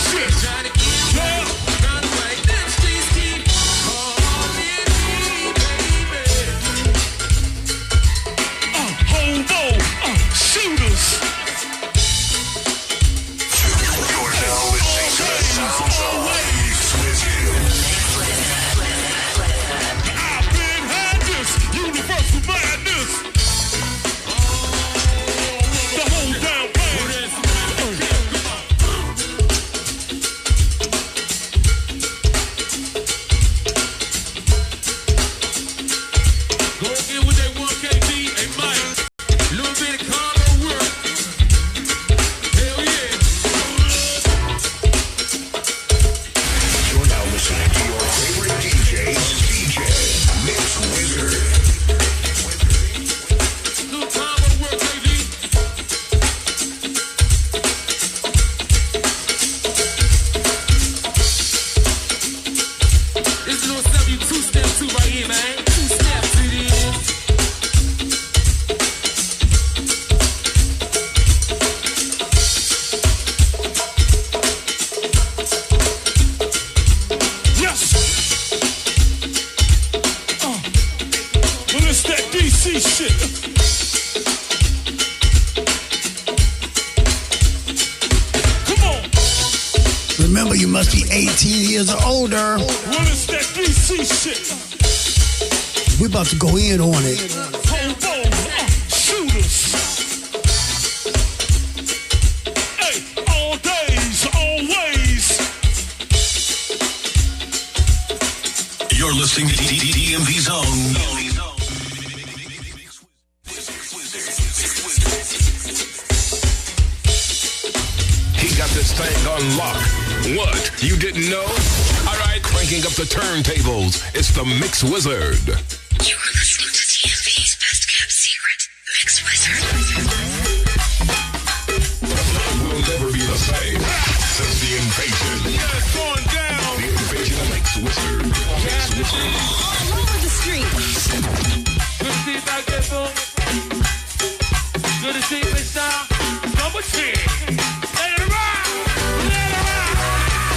shit. Yeah. Hobo, shooters. You're now listening to the sounds of Mix Wizard. I've been had this universal madness. The whole damn band. Go in with that 1KB, hey Mike. Little bit of Congo work. Hell yeah. You're now listening to your favorite DJ, Mix Wizard. Little Congo work, baby. This little stuff you two-step to right here, man. Two-step to this. Yes. Well, it's that DC shit. Come on. Remember, you must be 18 years or older. Well, it's that DC shit. We're about to go in on it. Hobo, shooters. Hey, all days, always. You're listening to DMV Zone. He got this thing on lock. What? You didn't know? All right, cranking up the turntables. It's the Mix Wizard. You are listening to DMV's best kept secret, Mix Wizard. Will never be the same since the invasion. Yeah, it's going down. The invasion of Mix Wizard. Mix Wizard. All over the street. Good to see you back there, Phil. Good to see you, Miss Style. Number 10. Let it ride. Let it ride.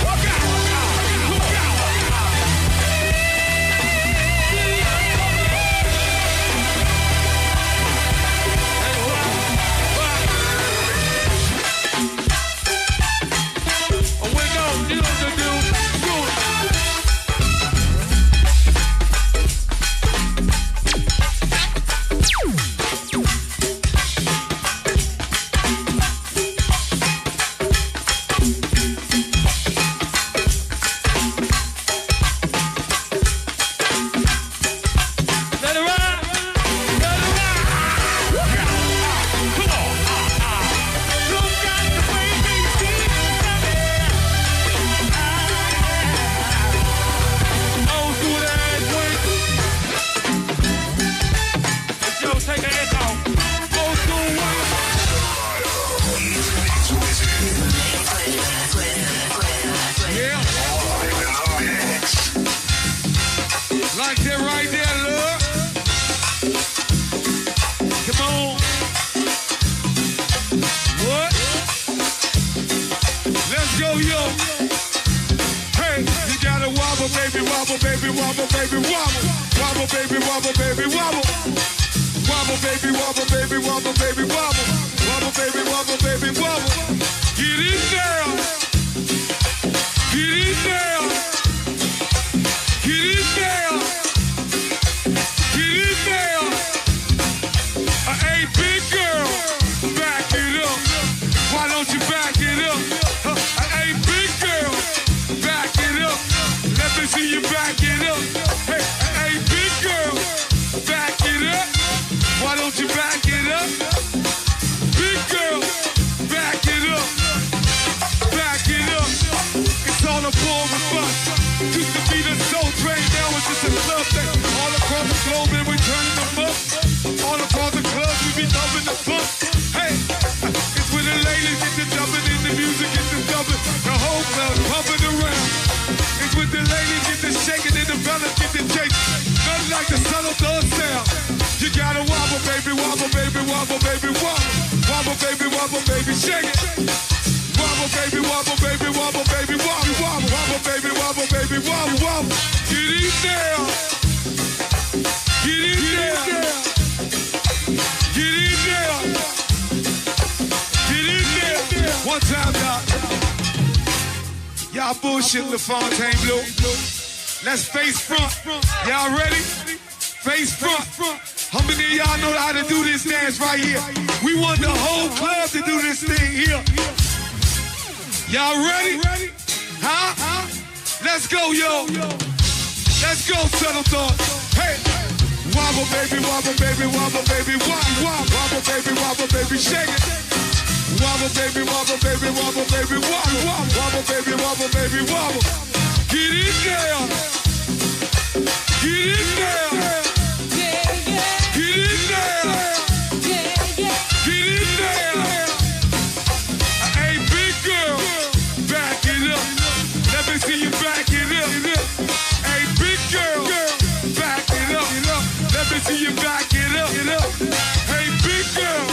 Look out. Look out. Oh, we go. You know what to do. Let it ride. Let it ride. Look out. Come on. Look out the way they see oh, do that way. Hey, Joe, take an echo. Go to one. Yeah. Like that right there, look. Come on. What? Let's go, yo. Hey, you gotta wobble, baby, wobble, baby, wobble, baby, wobble. Wobble, baby, wobble, baby, wobble. Wobble, baby, wobble, baby, wobble, baby, wobble. Wobble, baby, wobble, baby, wobble. Get in there. Get in there. Get in there. Get in there. Hey, big girl, back it up. Why don't you back it up? Hey, big girl, back it up. Let me see you back it up. Hey, big girl, back it up. Why don't you back it up? Big girl, back it up. Back it up. It's all a ball with bus. Used to be the soul train, now it's just a club thing. All across the globe and we turning them up. All across the club we be dumping the funk. Hey, it's when the ladies get to jumping in the music, get to jumping. The whole club pumping around. It's when the ladies get to shaking and the fellas get to shaking. Nothing like the subtle thug sound. You gotta wobble, baby, wobble, baby, wobble, baby, wobble. Wobble, baby, shake it. Wobble, baby, wobble, baby, wobble, baby, wobble, wobble, wobble, baby, wobble, baby, wobble, wobble. Get in there. Get in there. Get in there. Get in there. One time, Doc. Y'all bullshit, LaFontaine Blue. Let's face front. Y'all ready? Face front. How many of y'all know how to do this dance right here? We want the whole club to do this thing here. Y'all ready? Huh? Let's go, yo. Let's go, Subtle Thoughts. Hey. Wobble, baby, wobble, baby, wobble, baby, wobble, wobble, wobble, baby, wobble, baby, shake it. Wobble, baby, wobble, baby, wobble, baby, wobble, wobble, wobble, baby, wobble, baby, wobble. Get in there. Get in there. Get in there. Get in there. Hey, big girl, back it up. Let me see you back it up. Hey, big girl, back it up. Let me see you back it up. Hey, big girl,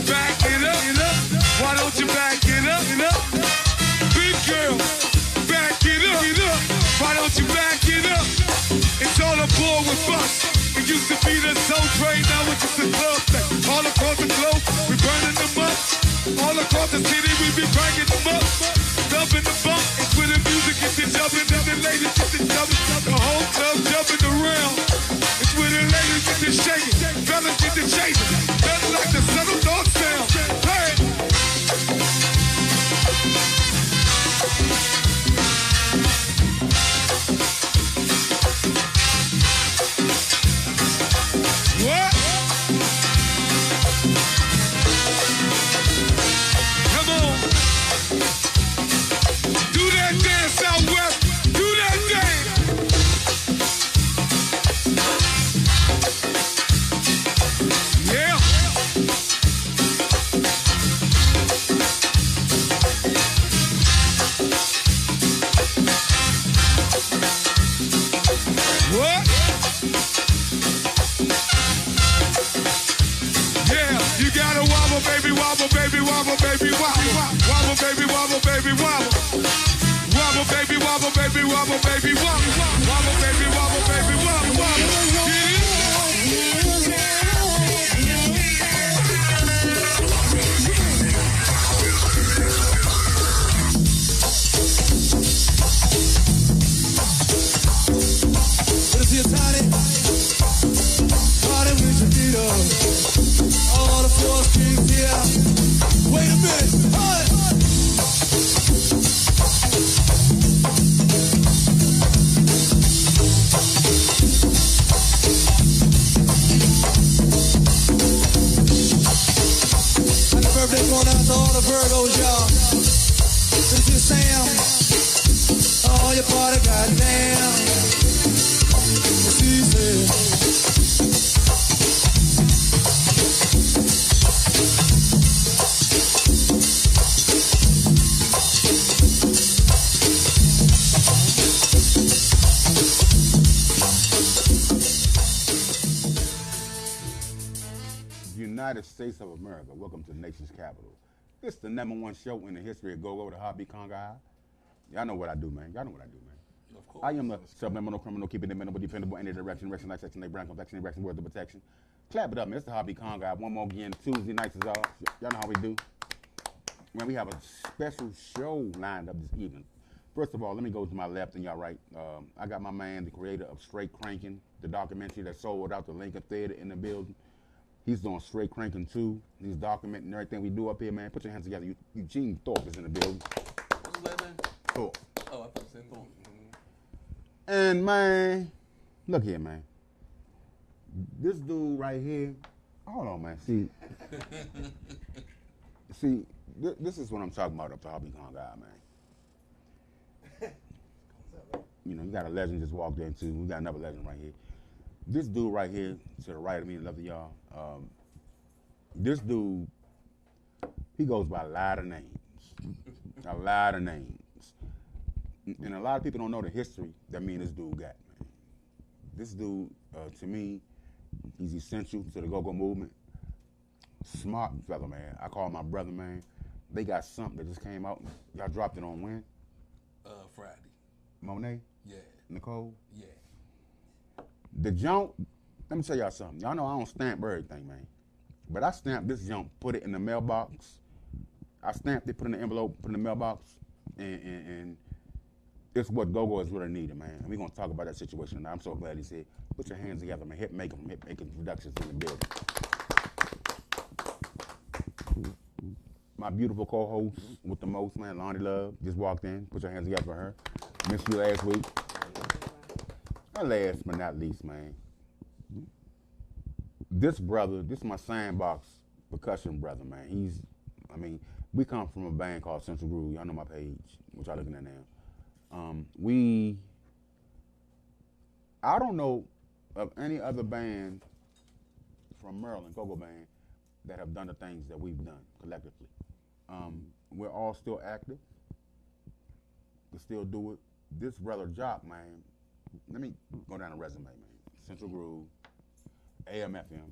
back it up. Why don't you back it up? Big girl, back it up. Why don't you back it up? It's all aboard with us. It used to be the soul train, now it's just a club thing. All across the globe, we burning them up. All across the city, we be bringing them up. Dumping the bump, it's where the music gets to jumping, and the ladies get to jumping. The whole club jumping around. It's where the ladies get to shaking, fellas get to chasing. Nothing like the Subtle Thoughts sound. Hey! What? Come on. Do that dance out west. Do that dance. Yeah. What? You gotta wobble, baby, wobble, baby, wobble, baby, wobble, wobble, baby, wobble, baby, wobble, wobble, baby, wobble, baby, wobble, baby, wobble, wobble, baby, wobble, baby, wobble, wobble. Get it? Let's hear Tiny. Party with your feet up. All the four strings here. Wait a minute. Hey. Happy birthday going out to all the Virgos, y'all. This is Sam. Oh, your party goddamn. It's easy. United States of America, welcome to the nation's capital. This is the #1 show in the history of Go-Go, the Heartbeat Congo. Y'all know what I do, man. Y'all know what I do, man. Of course. I am the subliminal criminal, keeping it minimal, dependable, any direction, like section, they brand complexion, direction, words of protection. Clap it up, man. It's the Heartbeat Congo. One more again, Tuesday nights is all. Y'all know how we do. Man, we have a special show lined up this evening. First of all, let me go to my left and y'all right. I got my man, the creator of Straight Cranking, the documentary that sold out the Lincoln Theater in the building. He's doing Straight Cranking too. He's documenting everything we do up here, man. Put your hands together. Eugene Thorpe is in the building. What's his last name? Thorpe. Oh, I thought you said Thorpe. And man, look here, man. This dude right here. Hold on, man. See, this is what I'm talking about up the Hobby Con guy, man. You know, you got a legend just walked in too. We got another legend right here. This dude right here, to the right of me and left of y'all, this dude, he goes by a lot of names. A lot of names. And a lot of people don't know the history that me and this dude got, man. This dude, to me, he's essential to the go-go movement. Smart fella, man. I call him my brother, man. they got something that just came out. Y'all dropped it on when? Friday. Monet? Yeah. Nicole? Yeah. The junk, let me tell y'all something. Y'all know I don't stamp everything, man. But I stamped this junk, put it in the mailbox. I stamped it, put it in the envelope, put it in the mailbox, and it's what Go-Go is really needed, man. And we're going to talk about that situation tonight. I'm so glad he said, put your hands together, man. Hit making productions in the building. My beautiful co-host with the most, man, Lonnie Love, just walked in. Put your hands together for her. Missed you last week. And last but not least, man, this brother, this is my sandbox percussion brother, man. We come from a band called Central Groove. Y'all know my page, which y'all looking at now. I don't know of any other band from Maryland, Go-Go band, that have done the things that we've done collectively. We're all still active. We still do it. This brother Jock, man, let me go down the resume, man. Central Groove, AM/FM,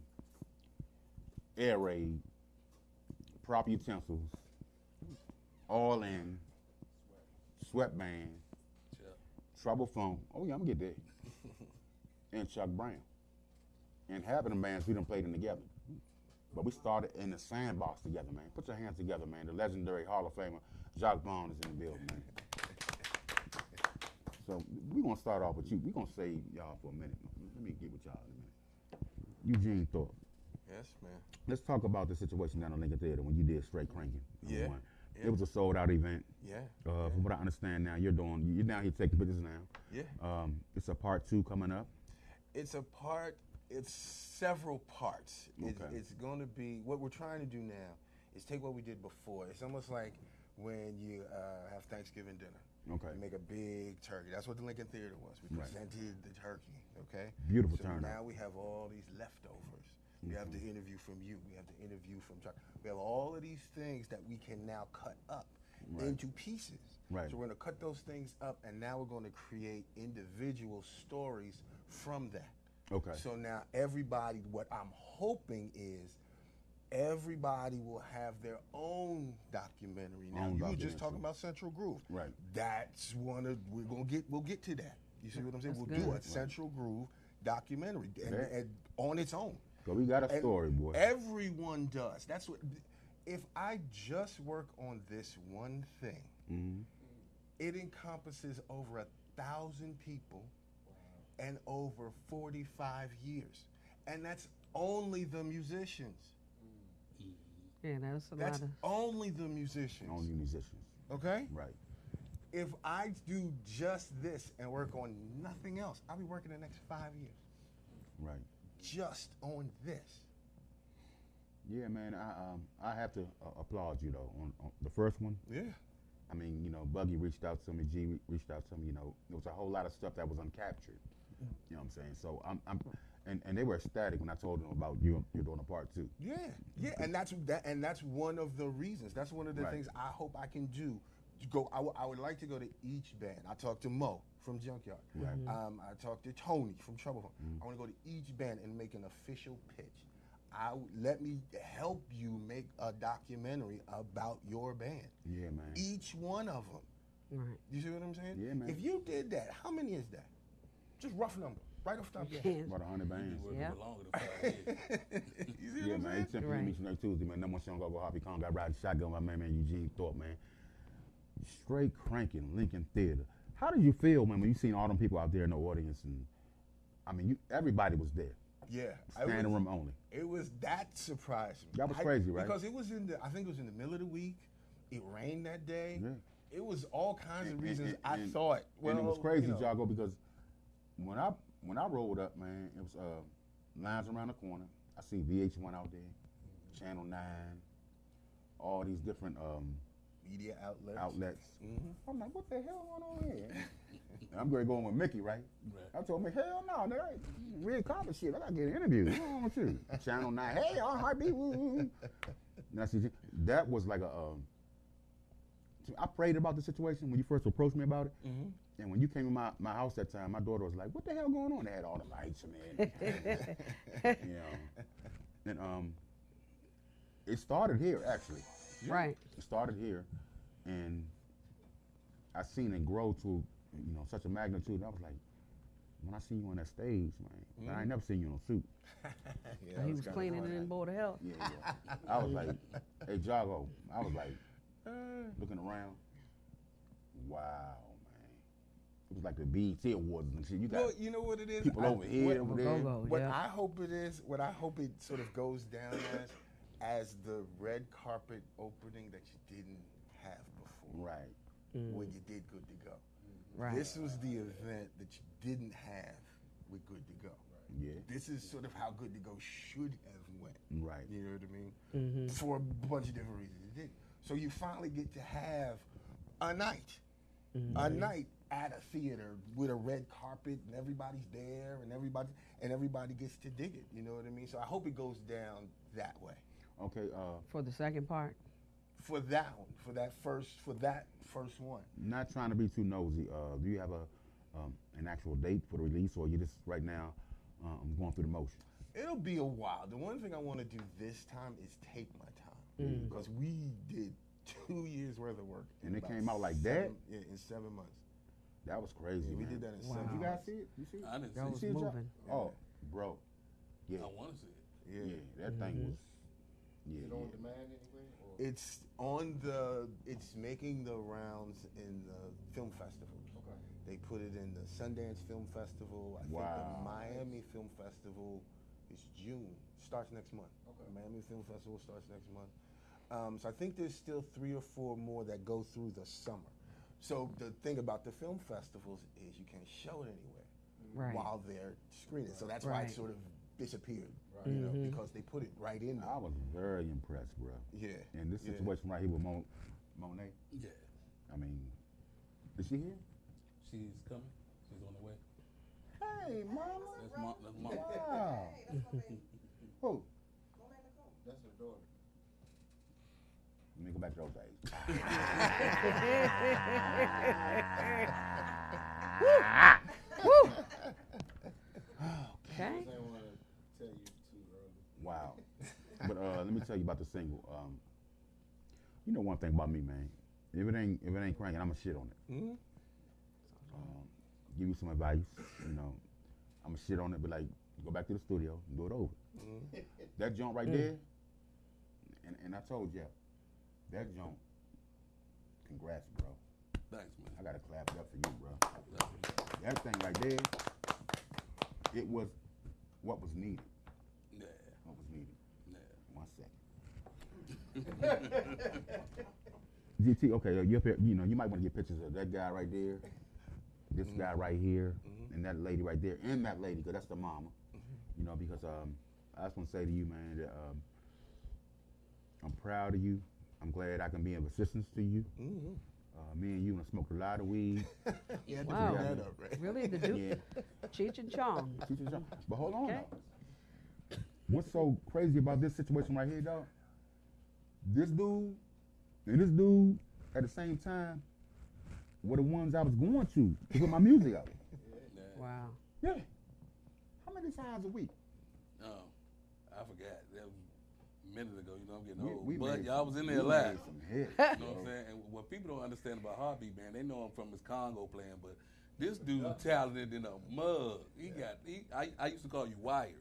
Air Raid, Prop Utensils, All In, Sweat Band, Trouble Funk. Oh yeah, I'm gonna get that. And Chuck Brown. And half of the bands we done played in together. But we started in the sandbox together, man. Put your hands together, man. The legendary Hall of Famer, Jacques Vaughn, is in the building, man. So we're going to start off with you. We're going to save y'all for a minute. Let me get with y'all in a minute. Eugene Thorpe. Yes, man. Let's talk about the situation down in Lincoln Theater when you did Straight Cranking. Yeah. It was a sold-out event. Yeah. From what I understand now, you're down here taking pictures now. Yeah. It's a part 2 coming up. It's several parts. Okay. It's going to be, what we're trying to do now is take what we did before. It's almost like when you have Thanksgiving dinner. Okay. You make a big turkey. That's what the Lincoln Theater was. We presented the turkey, okay? Beautiful so turnout. Now we have all these leftovers. We have the interview from you. We have the interview from Chuck. We have all of these things that we can now cut up into pieces. Right. So we're going to cut those things up, and now we're going to create individual stories from that. Okay. So now everybody, what I'm hoping is everybody will have their own documentary. Now you were just talking about Central Groove. Right. That's we'll get to that. You see what I'm saying? We'll do a Central Groove documentary and on its own. So we got a story, boy. Everyone does. That's what. If I just work on this one thing, it encompasses over 1,000 people and over 45 years, and that's only the musicians. Yeah, that's a lot That's of. only the musicians. Only musicians. Okay? Right. If I do just this and work on nothing else, I'll be working the next 5 years. Right. Just on this. Yeah, man. I have to applaud you though on the first one. Yeah. I mean, Buggy reached out to me, G reached out to me. There was a whole lot of stuff that was uncaptured. You know what I'm saying? So and they were ecstatic when I told them about you're doing a part 2. Yeah, yeah, and that's one of the reasons. That's one of the things I hope I can do. I would like to go to each band. I talked to Mo from Junkyard. Right. I talked to Tony from Trouble Funk. I want to go to each band and make an official pitch. Let me help you make a documentary about your band. Yeah, man. Each one of them. Right. You see what I'm saying? Yeah, man. If you did that, how many is that? Just rough number, right off the top of your head. About 100 bands. Yeah. You see Yeah, what I'm man. saying? It's simply meet you next Tuesday, man. Number 1 show on Go Happy Congo. Got riding shotgun with my man Eugene Thorpe, man. Straight Cranking, Lincoln Theater. How did you feel, man, when you seen all them people out there in the audience? And I mean, everybody was there. Yeah. Standing room only. It was that surprising. That was crazy, right? Because it was I think it was in the middle of the week. It rained that day. Yeah. It was all kinds of reasons I thought. Well, and it was crazy, you know. Jago, because when I rolled up, man, it was lines around the corner. I see VH1 out there, Channel 9, all these different Media outlets. Mm-hmm. I'm like, what the hell going on here? And I'm going to go in with Mickey, right? I told him, hell no, nigga, Red carpet shit. I got to get an interview. What's wrong with you? Channel 9, hey, all heartbeat, woo, woo. And I said, that was like I prayed about the situation when you first approached me about it. Mm-hmm. And when you came to my house that time, my daughter was like, what the hell going on? They had all the lights in there. And it started here, actually. Right. It started here, and I seen it grow to, such a magnitude. I was like, when I see you on that stage, man, I ain't never seen you in a suit. Yeah, He that's was kinda cleaning fun. it in Board of Health. Yeah. I was like, hey, Jago. I was like, looking around. Wow, man. It was like the BET Awards and shit. You got Well, you know what it is? people over here, over there. Go-go, What yeah. I hope it is, what I hope it sort of goes down as the red carpet opening that you didn't have before. Right. When you did Good to Go. Right. This was the event that you didn't have with Good to Go. Yeah. This is sort of how Good to Go should have went. Right. You know what I mean? For a bunch of different reasons. It did. So you finally get to have a night. A night at a theater with a red carpet and everybody's there and everybody gets to dig it. You know what I mean? So I hope it goes down that way. Okay. For the second part. For that one, for that first one. Not trying to be too nosy. Do you have an actual date for the release, or you just right now going through the motions? It'll be a while. The one thing I want to do this time is take my time because we did 2 years worth of work. And it about came out like that? Yeah, in 7 months. That was crazy. Yeah, we man. did that in Wow. 7 You months. guys see it? You see it? I didn't That see was See it, Jack? moving. Oh, bro. Yeah. it. I want to see it. Yeah. That thing was. Yeah. Is it on yeah. demand anyway? Or? It's making the rounds in the film festivals. Okay. They put it in the Sundance Film Festival. I think Wow. the Miami Film Festival is June. Starts next month. Okay. The Miami Film Festival starts next month. So I think there's still 3 or 4 more that go through the summer. So the thing about the film festivals is you can't show it anywhere Right. while they're screening. So that's why it Right. sort of disappeared, Right. you know, because they put it right in there. I was very impressed, bro. Yeah. And this Yeah. situation right here with Monet, Yeah. I mean, is she here? She's coming. She's on the way. Hey, mama. That's mom. That's mom. Wow. Who? That's her daughter. Let me go back to those days. Okay. I didn't want to tell you too early. Wow. But let me tell you about the single. You know one thing about me, man. If it ain't cranking, I'ma shit on it. Mhm. Give you some advice. I'ma shit on it, but like go back to the studio and do it over. That joint right there, and I told you, that joint. Congrats, bro. Thanks, man. I gotta clap it up for you, bro. That thing right there, it was what was needed. Yeah. What was needed. Yeah. 1 second. GT, okay, you up here, you might want to get pictures of that guy right there, this guy right here, and that lady right there, and that lady, because that's the mama. Because I just want to say to you, man, that I'm proud of you. I'm glad I can be of assistance to you. Me and you done smoked a lot of weed. You had to Wow. figure that up, right? Really? The Duke? Yeah. Cheech and Chong. But hold on, Okay. though. What's so crazy about this situation right here, dog? This dude and this dude at the same time were the ones I was going to put my music out. Yeah. Wow. Yeah. How many times a week? I forgot. That was a minute ago. I'm getting We- old. we But made y'all some- was in we there made live. some hits, You know bro. what I'm saying? And what people don't understand about Heartbeat, man, they know him from his Congo playing, but this dude talented in a mug. I used to call you Wired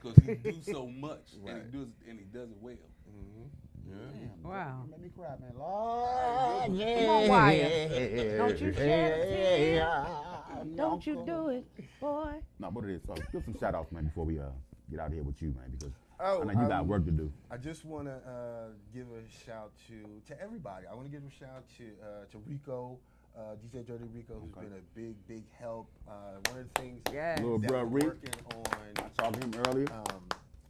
because he do so much Right. and he does it well. Damn, Wow. you made me cry, man. Lord, Come on, Wyatt. Don't you shed a tear. Don't you do it, boy. No, but it is. So give some shout outs, man, before we get out of here with you, man, because Oh, I know you got work to do. I just want to give a shout to everybody. I want to give a shout to Rico, DJ Dirty Rico, who's Okay. been a big help. One of the things Yes. Little that bruh I'm Rick. working I on, talked to him earlier.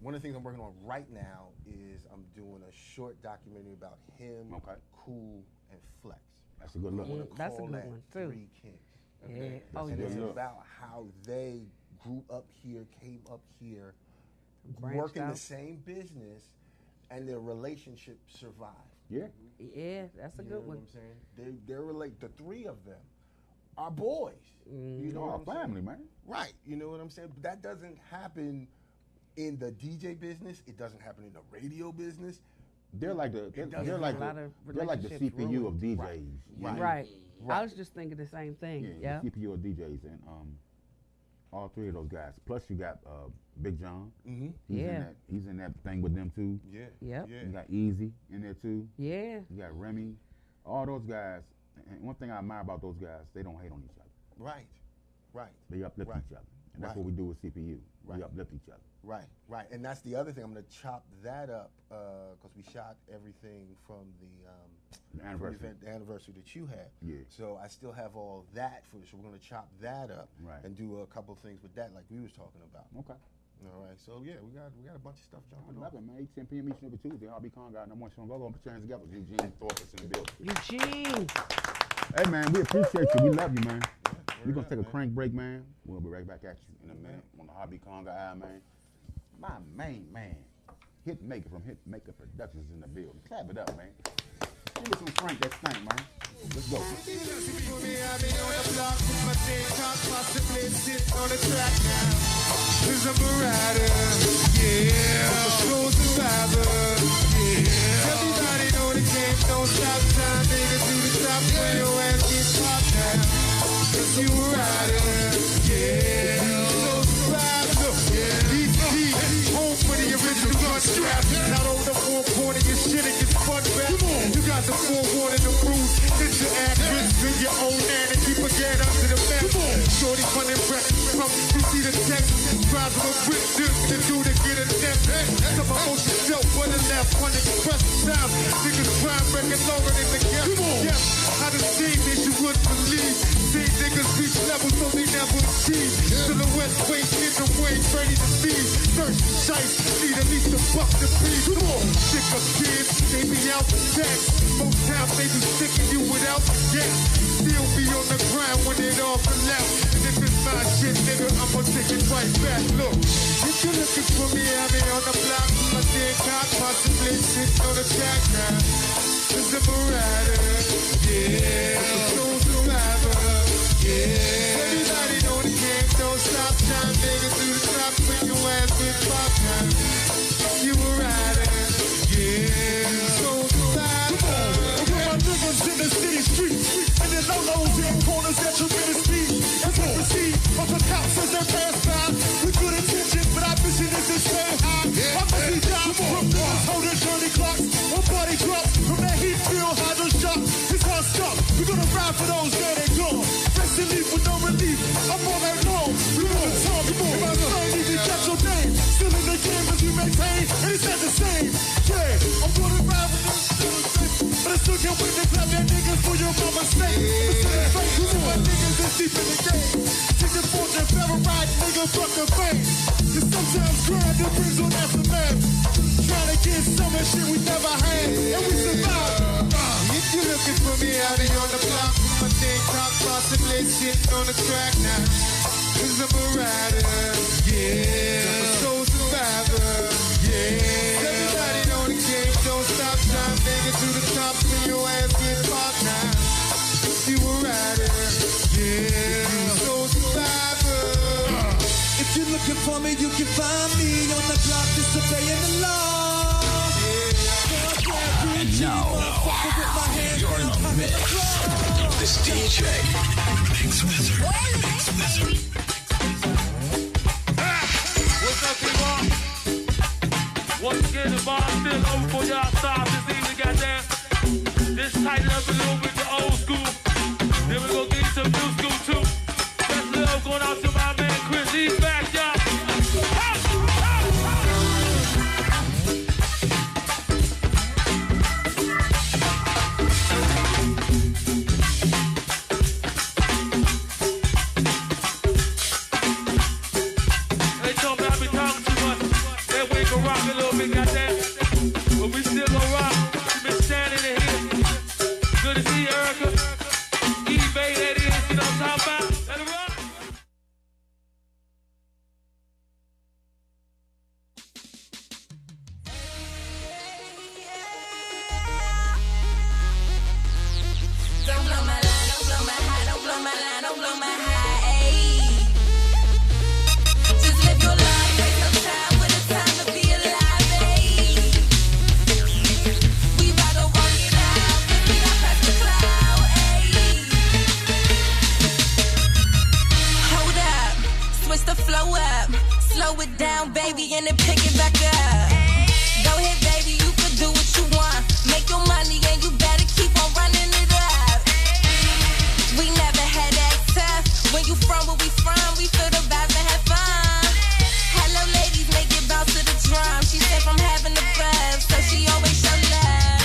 one of the things I'm working on right now is I'm doing a short documentary about him, Okay. Cool, and Flex. That's a good look. I wanna That's a call good that one, too. Three Kings. Yeah. Oh, And yeah. it's look. about how they grew up here, came up here, Branched working out. the same business, and their relationship survived. Yeah. Yeah, that's a You good know one. what I'm saying? They're the 3 of them are boys. You know Oh, what I'm family, saying? man. Right. You know what I'm saying? But that doesn't happen in the DJ business. It doesn't happen in the radio business. They're like the doesn't they're have like a lot the of they're like the relationships CPU of ruined. DJs. you know? Right. I was just thinking the same thing. Yeah, the CPU of DJs, and all three of those guys. Plus, you got Big John. Mm-hmm. He's in that thing with them too. Yeah. Yep. Yeah. You got Easy in there too. Yeah. You got Remy. All those guys. And one thing I admire about those guys, they don't hate on each other. Right. Right. They uplift Right. each other, and that's Right. what we do with CPU. Right. We uplift each other. Right, right, and that's the other thing. I'm gonna chop that up because we shot everything from The anniversary. from the anniversary that you had. Yeah. So I still have all that footage. So we're gonna chop that up Right. and do a couple things with that, like we was talking about. Okay. All right. So yeah, we got a bunch of stuff I jumping love on. it, man. 8, 10 p.m. each and every Tuesday. RB Congo, number one show. Go put your hands together. Eugene Thorpe is in the building. Eugene. Hey, man, we appreciate you. We love you, man. We're going up, to take a man. crank break, man. We'll be right back at you in a minute on the Hobby Congo Eye, man. My main man, Hitmaker from Hitmaker Productions in the building. Clap it up, man. Give me some Frank that stank, man. Let's go. Cause I'm a rider, yeah. I'm a slow survivor, yeah. Everybody know the game, don't stop time, nigga. Do the top when your ass gets popped down. Cause you a rider, yeah. Slow survivor, yeah. DC, home for the original gun strap. Not on the four corner, your shit it gets fun back. You got the forewarning, the bruise. Interact with your own man and keep a get under the back. Shorty funny breath from you see the text. Tries to whip this to do to get a step. Some emotion felt for the left, one express time. Niggas crime record longer than the gap. Yeah, I done seen this you wouldn't believe. See niggas reach levels so they never achieve. Silhouette waist in the way, ready to feed. Search the shites, need at least a buck to feed. Come on, sick of kids, they be out for sex. Most times they be sticking you without gas. Still be on the grind when it all collapse. And if it's my shit, nigga, I'ma take it right back. Look, if you're looking for me, I be on the block. My dead cop, possibly sitting on the track now. Cause I'm a rider, yeah. I'm a soul survivor, yeah. Everybody know the game, don't stop time, nigga. Do the top when your ass get popped now. You a rider, yeah. Soul survivor. My niggas in the city streets, and the lolos in corners that you really see. As we proceed, up the cops as they pass by. With good intentions, but our mission is to stay high. My messy job from niggas holding dirty clocks. One body drop from that heat feel hydro shock. It's hard stop. We're gonna ride for those that ain't gone. Rest in leave with no relief. I'm all that long. We on the top. My son even got your name. Still in the game as we maintain, and it's not the same. Yeah, I'm gonna ride with them. But I still can't wait to clap that niggas for your mama's sake. My niggas is deep in the game. Take the fortune, never ride, nigga, fuck the fame. Cause sometimes grind that brings on aftermath. Trying to get some of shit we never had, and we survive. If you're looking for me, I'll be on the block. My thing talk, possibly sitting on the track now. Cause I'm a rider, yeah. I'm a soul survivor, yeah. Everybody know the game, don't stop time, nigga. To the top when your ass get popped now. You a rider, yeah. Soul survivor. If you're looking for me, you can find me on the block, disobeying the law. And now, you're in the mix. This DJ, Mix Wizard. What's up, people? Once again, the bar still open for y'all stars this evening, goddamn. Just tighten up a little bit to old school. Then we gonna get you some new school too. Best love going out to my man Chris. He's back, y'all. They told me I be talking too much. That we can rock a little bit, goddamn. But we still gon' rock. We been standing in here. Good to see you, Erica. eBay, that is, you know what I'm talking about? Let it rock. Don't blow my line, don't blow my high, don't blow my line, don't blow my high, ayy. Just live your life, take some time with the time to be alive, ayy. baby, and then pick it back up. Go ahead, baby, you could do what you want. Make your money and you better keep on running it up. We never had that tough. When you from where we from, we feel the vibe and have fun. Hello, ladies, make it bounce to the drum. She said from having the buzz, so she always show love.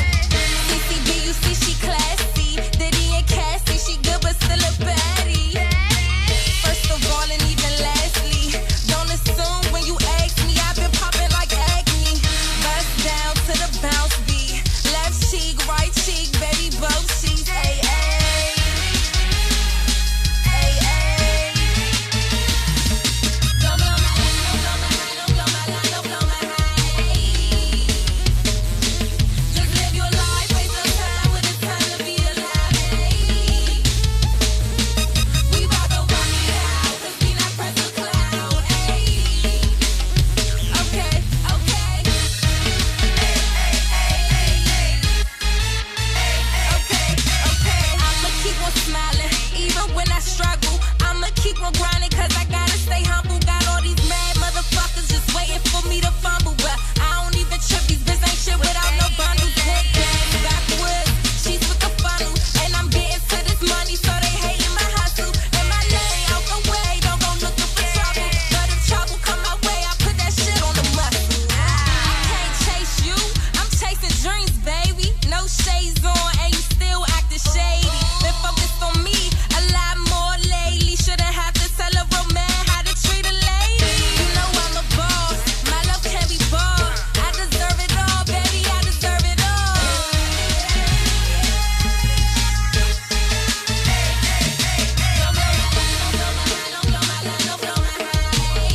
CCB, you see she classy. Diddy and Cassie, she good but still a baddie. First of all and even lastly, don't assume when you ask me, I've been popping like acne. Bust down to the bounce beat. Left cheek, right cheek, baby, both cheeks. Ay, ay. Ay, ay. Don't blow my line, don't blow my line, don't blow my line. Just live your life, waste some time when it's time to be alive. We bout to rock it out, 'cause we not press the cloud. Okay, okay. Okay, I'ma keep on smiling, even when I struggle. I'ma keep on grinding, 'cause I gotta stay humble. Got all these mad motherfuckers just waiting for me to fumble, but I don't even trip. These bitches ain't shit without no bundles. Head down, backwards, she's with the funnel, and I'm getting to this money, so they hating my hustle. And my name out the way, don't go looking for trouble. But if trouble come my way, I put that shit on the muscle. I can't chase you, I'm chasing dreams, baby. No shades on, and you still acting shady. Been focused on me a lot more lately. Shouldn't have to tell a real man how to treat a lady. You know I'm a boss, my love can't be bought. I deserve it all, baby, I deserve it all. Don't blow my line, don't blow my line, don't blow my line.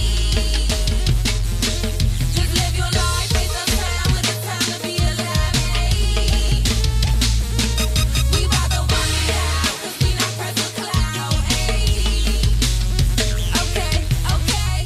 Just live your life, waste some time when it's time to be alive. We bout to rock it out, 'cause we not press the cloud. Okay, okay.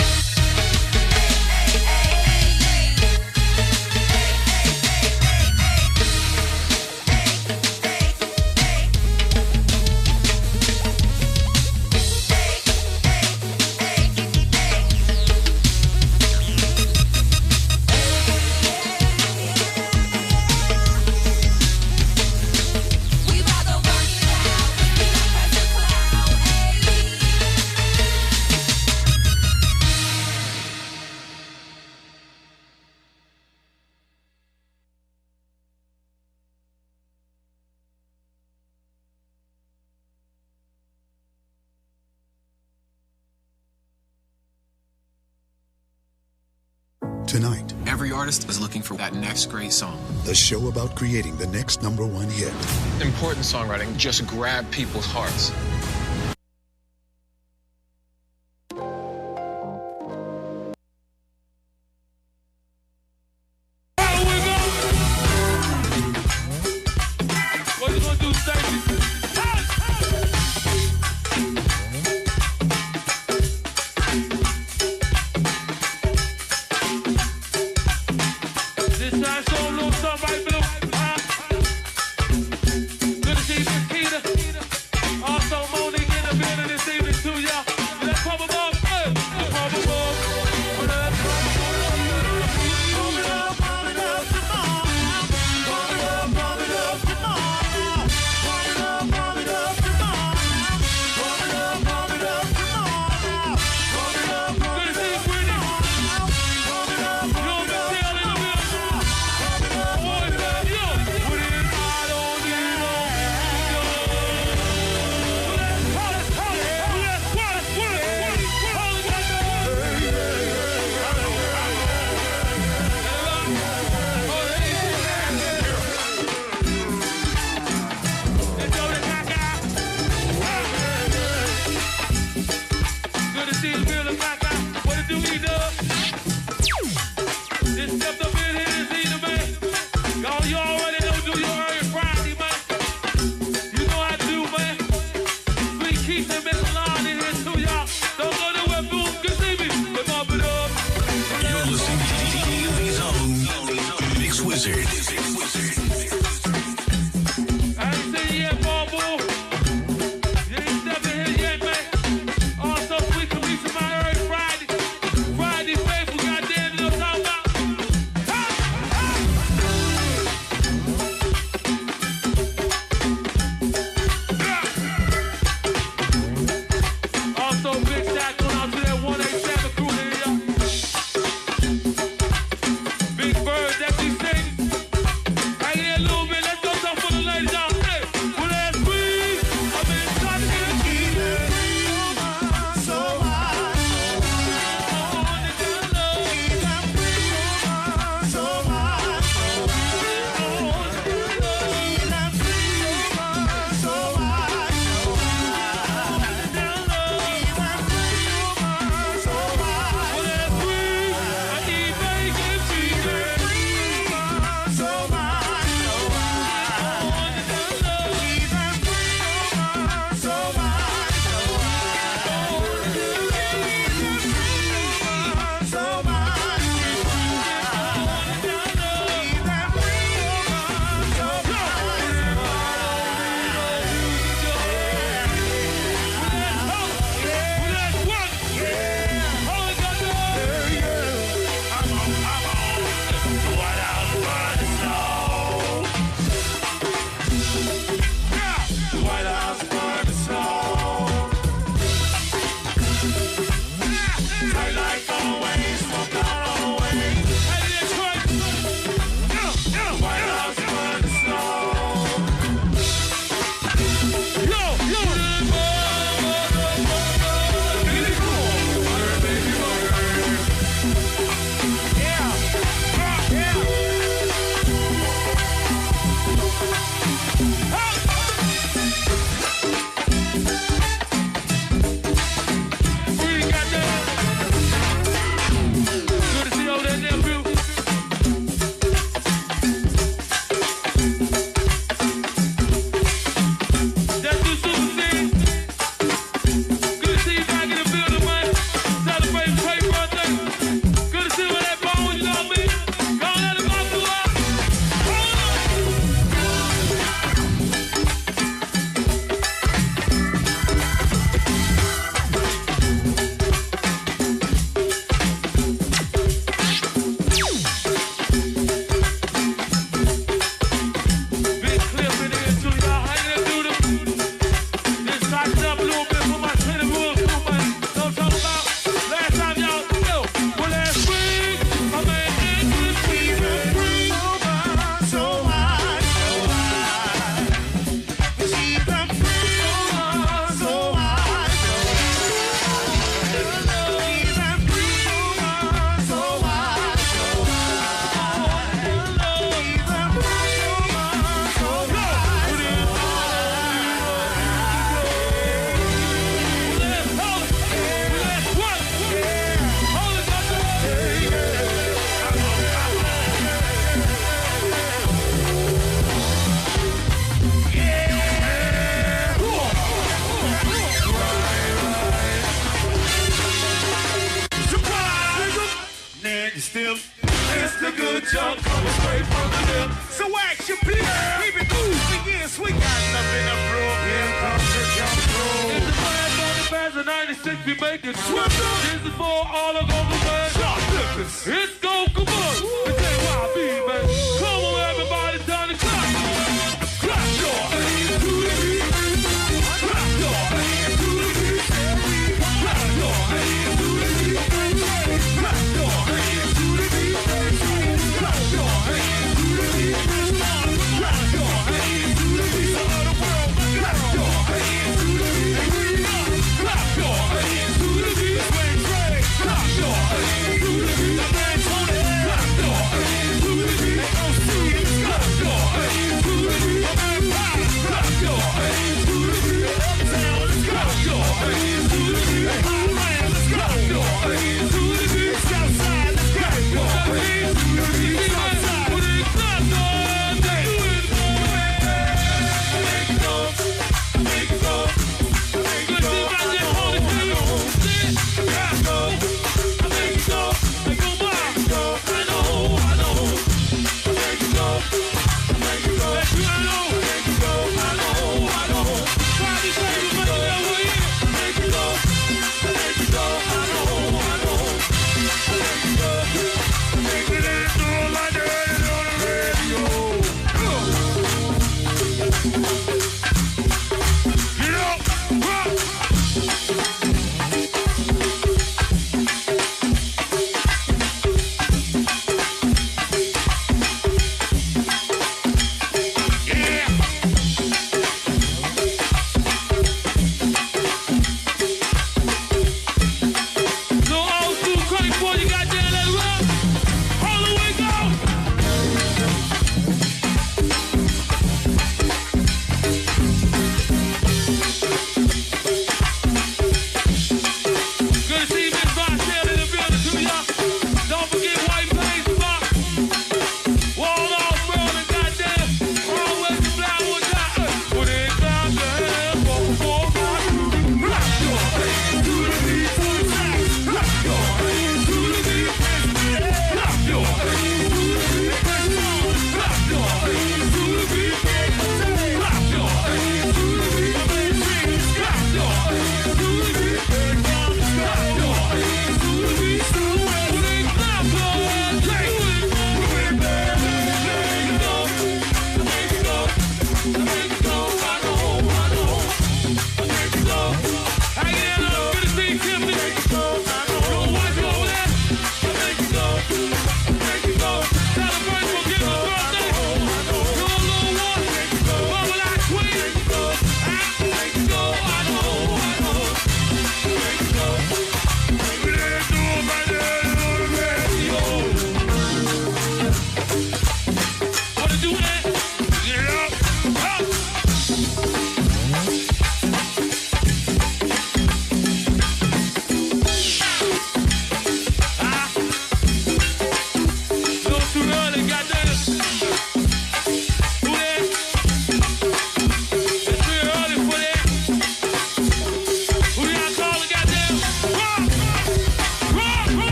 We bout to rock it out, 'cause we not press the cloud. Tonight, Every artist is looking for that next great song. the show about creating the next #1 hit. Important songwriting just grab people's hearts. What you gonna do, Stacey? This time, so little something right, Blue. Good to see you, Miss Keita. Also, Mona. jump coming straight from the lip. So action, please. Keep it moving. Yes, we got nothing to prove. Here comes the jump through. It's the flash on the pass of 96. We make it swifter. This is for all the Congo fans. Sharp flippers. It's go, come on. It's NYB, man. Come on, everybody, down the clock. Clap your hands to the beat. Clap your hands to the beat. Clap your hands to the beat. Clap your hands to the beat. Clap your hands to the beat. Clap your hands to the beat. All the world, clap your hands to the beat. Clap your hands to the beat. Swing, swing. Clap your hands to the beat. Man, Tony, clap your hands to the beat. Go see it. Clap your hands to the beat. Man, Pop, clap your hands to the beat. Uptown, let's clap your hands to the beat. Highland, let's clap your hands to the beat. Southside, let's clap your hands to the beat. Southside, put it clap all day. Make it go, make it go, make it go.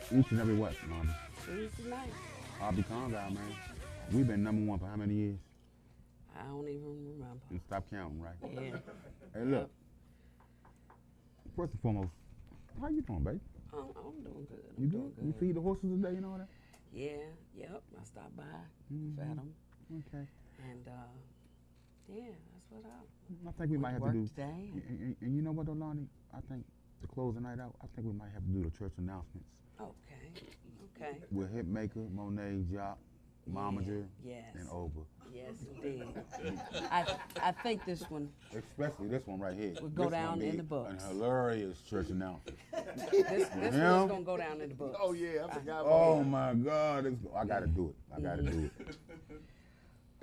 Each and every what, Mom? Tuesday night. I'll be Congo, man. We've been #1 for how many years? I don't even remember. And stop counting, right? Yeah. Hey, look. First and foremost, how you doing, baby? I'm doing good. You good? You feed the horses today and all that? Yeah, yep. I stopped by, fed them. Okay. And, yeah, that's what I think we might have to do. Today. And you know what, Olani? I think to close the night out, I think we might have to do the church announcements. Okay. With Hitmaker, Monet, Jock, Momager, yes. and Over. Yes, indeed. I think this one. Especially this one right here. Will go down in the books. An hilarious church announcement. This one's going to go down in the books. Oh, yeah, I forgot about Oh, my God. I got to do it. I got to do it.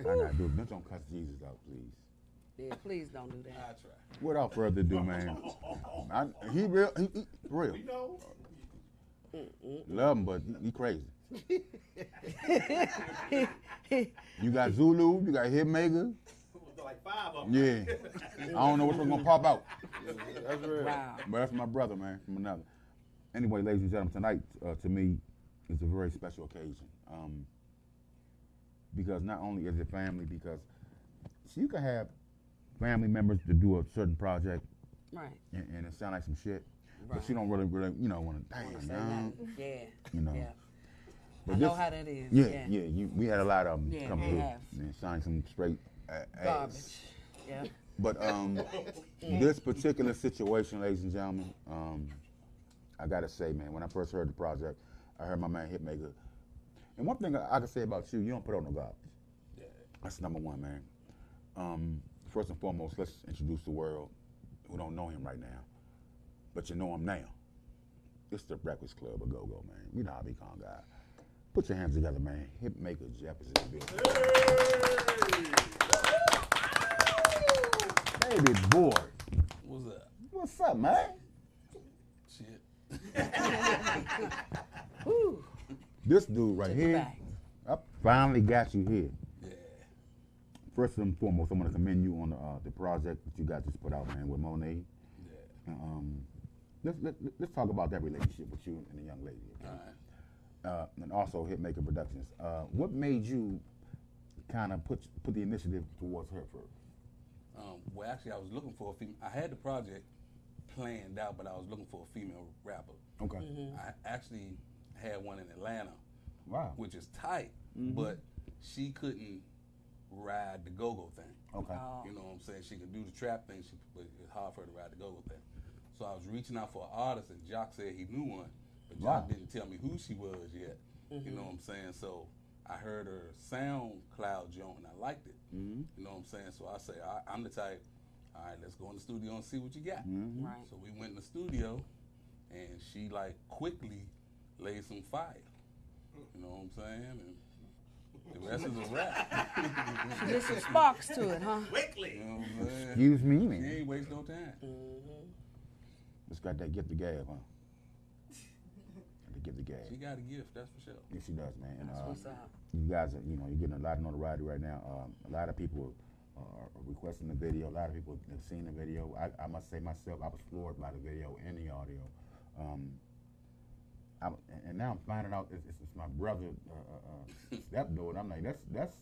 I got to do it. Don't cuss Jesus out, please. Yeah, please don't do that. I try. Without further ado, man. He real. You know. Love him, but he crazy. You got Zulu, you got Hitmaker. Like 5 of them. Yeah. I don't know which one's gonna pop out. That's real. Wow. But that's my brother, man, from another. Anyway, ladies and gentlemen, tonight to me is a very special occasion. Because not only is it family, because you can have family members to do a certain project, right? And it sound like some shit, right. but you don't really, want to. Damn, yeah. You know. Yeah. But I know how that is. Yeah. We had a lot of them come through have. and sign some straight garbage. ass. Yeah. But this particular situation, ladies and gentlemen, I gotta say, man, when I first heard the project, I heard my man Hitmaker. And one thing I can say about you, you don't put out no garbage. Yeah. That's #1, man. First and foremost, let's introduce the world who don't know him right now, but you know him now. It's the Breakfast Club of Go-Go, man. You know how I be calm guy. Put your hands together, man. Hitmaker Jeff is in the building. Baby boy. What's up? What's up, man? Shit. This dude right here, I finally got you here. Yeah. First and foremost, I want to commend you on the project that you got just put out, man, with Monet. Yeah. Let's talk about that relationship with you and the young lady. Okay? All right. And also Hitmaker Productions. What made you kind of put the initiative towards her first? Well, actually, I was looking for a female. I had the project planned out, but I was looking for a female rapper. Okay. I actually had one in Atlanta. Wow. Which is tight, but she couldn't ride the go-go thing. Okay. You know what I'm saying? She could do the trap thing, but it's hard for her to ride the go-go thing. So I was reaching out for an artist, and Jock said he knew one, but Jock didn't tell me who she was yet. You know what I'm saying? So I heard her SoundCloud joint, and I liked it. You know what I'm saying? So I say, I'm the type, all right, let's go in the studio and see what you got. Right. So we went in the studio, and she like quickly lay some fire. You know what I'm saying? And the rest is a wrap. She did some sparks to it, huh? Quickly. You know what I'm saying? Excuse me, She man. ain't waste no time. Just got that gift of gab, huh? The gift of gab. She got a gift, that's for sure. Yeah, she does, man. And That's what's up. you guys are, you know, you're getting a lot of notoriety right now. A lot of people are requesting the video. A lot of people have seen the video. I must say myself, I was floored by the video and the audio. And now I'm finding out it's my brother stepdaughter. I'm like, that's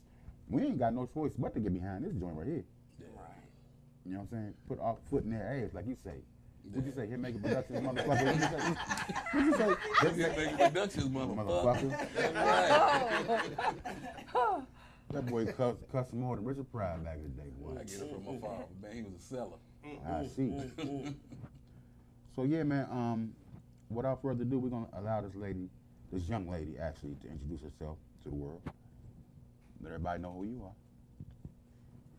we ain't got no choice but to get behind this joint right here. Yeah. Right. You know what I'm saying? Put our foot in their ass, like you say. What'd you say? Here making productions, motherfucker. What'd you say? Here making productions, motherfucker. Oh. That boy cussed more than Richard Pryor back in the day, boy. I get it from my father, man. He was a seller. I see. So yeah, man. Without further ado, we're gonna allow this young lady, actually, to introduce herself to the world. Let everybody know who you are.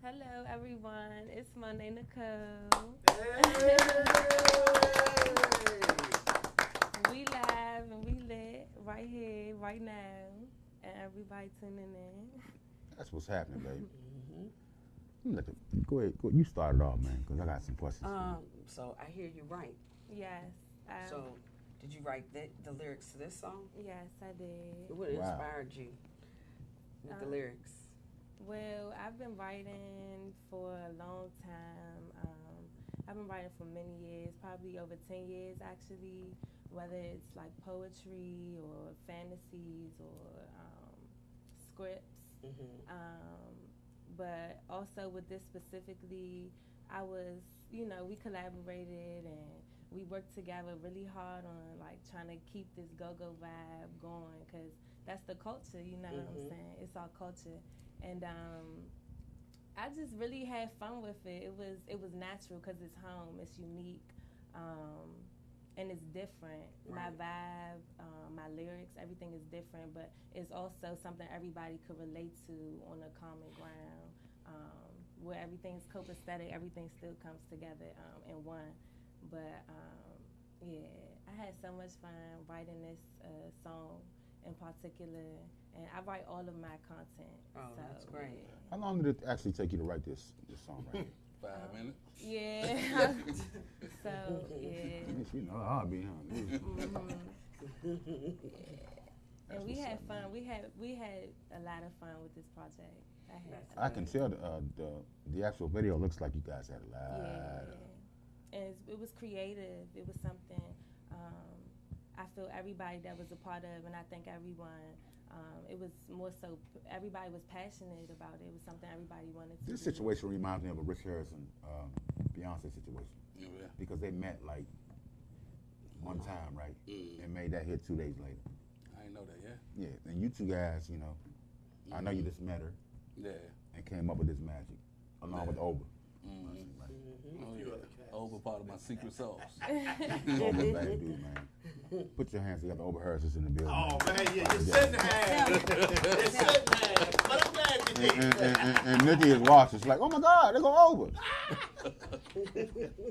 Hello, everyone. It's Monday Nicole. We live and we lit right here, right now, and everybody tuning in. That's what's happening, baby. Go ahead. You start it off, man, because I got some questions. So I hear you write. Yes. So did you write the lyrics to this song? Yes, I did. What inspired you with the lyrics? Well, I've been writing for a long time. I've been writing for many years, probably over 10 years actually, whether it's like poetry or fantasies or scripts. But also with this specifically, we collaborated and we worked together really hard on like trying to keep this go-go vibe going, because that's the culture, you know what I'm saying? It's our culture. And I just really had fun with it. It was natural because it's home, it's unique, and it's different. Right. My vibe, my lyrics, everything is different, but it's also something everybody could relate to on a common ground, where everything's copacetic, everything still comes together in one. But yeah, I had so much fun writing this song in particular, and I write all of my content. Oh, so, that's great. Yeah. How long did it actually take you to write this song right here? 5 minutes. Yeah. So yeah. You know, I'll be honest. And we had fun. We had a lot of fun with this project. I can tell the actual video looks like you guys had a lot. Yeah. And it was creative. It was something I feel everybody that was a part of, and I think everyone. It was more so everybody was passionate about it. It was something everybody wanted to do. This situation reminds me of a Rich Harrison Beyonce situation. Yeah. Because they met like one time, right? And made that hit 2 days later. I didn't know that, Yeah, and you two guys, you know, I know you just met her. Yeah. And came up with this magic, along with Oba. Oh, yeah. Oba part of my secret sauce. Oba, bad dude, man. Put your hands together. Oba Harris is in the building. Oh, man, yeah, you're sitting hands. You're sitting hands. But I'm glad you did. And Nikki is watching. She's like, oh my God, they're going Oba.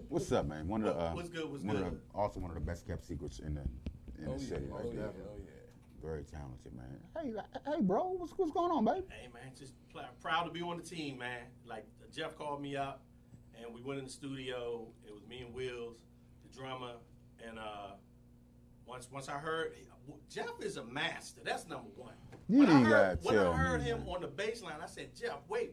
What's up, man? What's good? Also one of the best kept secrets in the city right there. Oh, yeah. Very talented, man. Hey, bro, what's going on, baby? Hey, man, just proud to be on the team, man. Like, Jeff called me up, and we went in the studio. It was me and Wills, the drummer, and once I heard, Jeff is a master. That's number one. You When ain't gotta I tell heard me, him man. on the bass line, I said, Jeff, wait.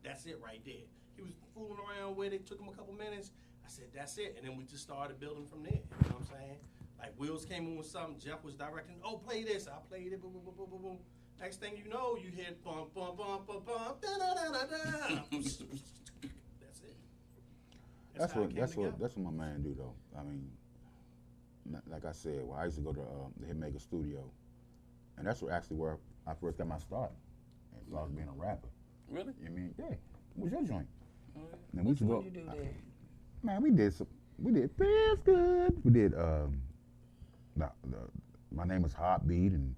That's it right there. He was fooling around with it. Took him a couple minutes. I said, that's it. And then we just started building from there. You know what I'm saying? Like, Wills came in with something. Jeff was directing. Oh, play this. I played it. Boom, boom, boom, boom, boom, boom. Next thing you know, you hit bum, bum, bum, bum, bum, da, da, da, da, da. That's it. That's how it came together. what my man do though. I mean, like I said, I used to go to the Hitmaker studio, and that's where I first got my start as far as being a rapper. Really? I mean, yeah. What was your joint? And What did you do there? Man, we did Feels Good. We did My Name is Heartbeat, and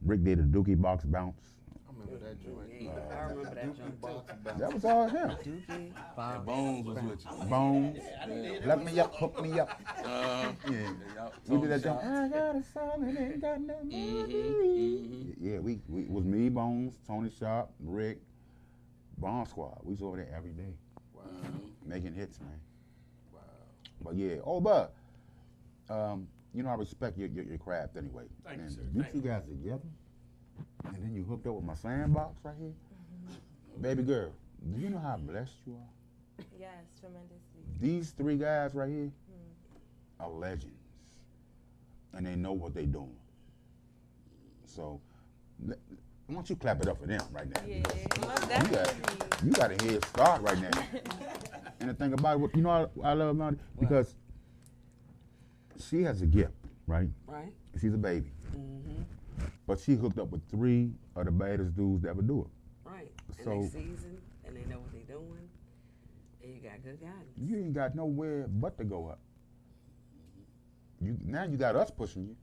Rick did a Dookie Box Bounce. remember that joint. Yeah, I remember that joint too. That was all him. Dookie, And Bones was with you. Bones. Let me up, hook me up. Yeah. We did that jump. I got a song and ain't got no money. Yeah, we was me, Bones, Tony Sharp, Rick, Bomb Squad. We was over there every day. Wow. Making hits, man. Wow. But yeah, but you know I respect your craft anyway. Thank you, And sir. you Thank two guys together, and then you hooked up with my sandbox right here. Baby girl, do you know how blessed you are? Yes, tremendously. These three guys right here are legends, and they know what they're doing. So, why don't you clap it up for them right now? Yeah, most You definitely. got a head start right now. And the thing about it, you know what I love about it? Because she has a gift, right? Right. She's a baby. But she hooked up with three of the baddest dudes that ever do it. Right. So- And they seasoned, and they know what they're doing, and you got good guidance. You ain't got nowhere but to go up. Now you got us pushing you.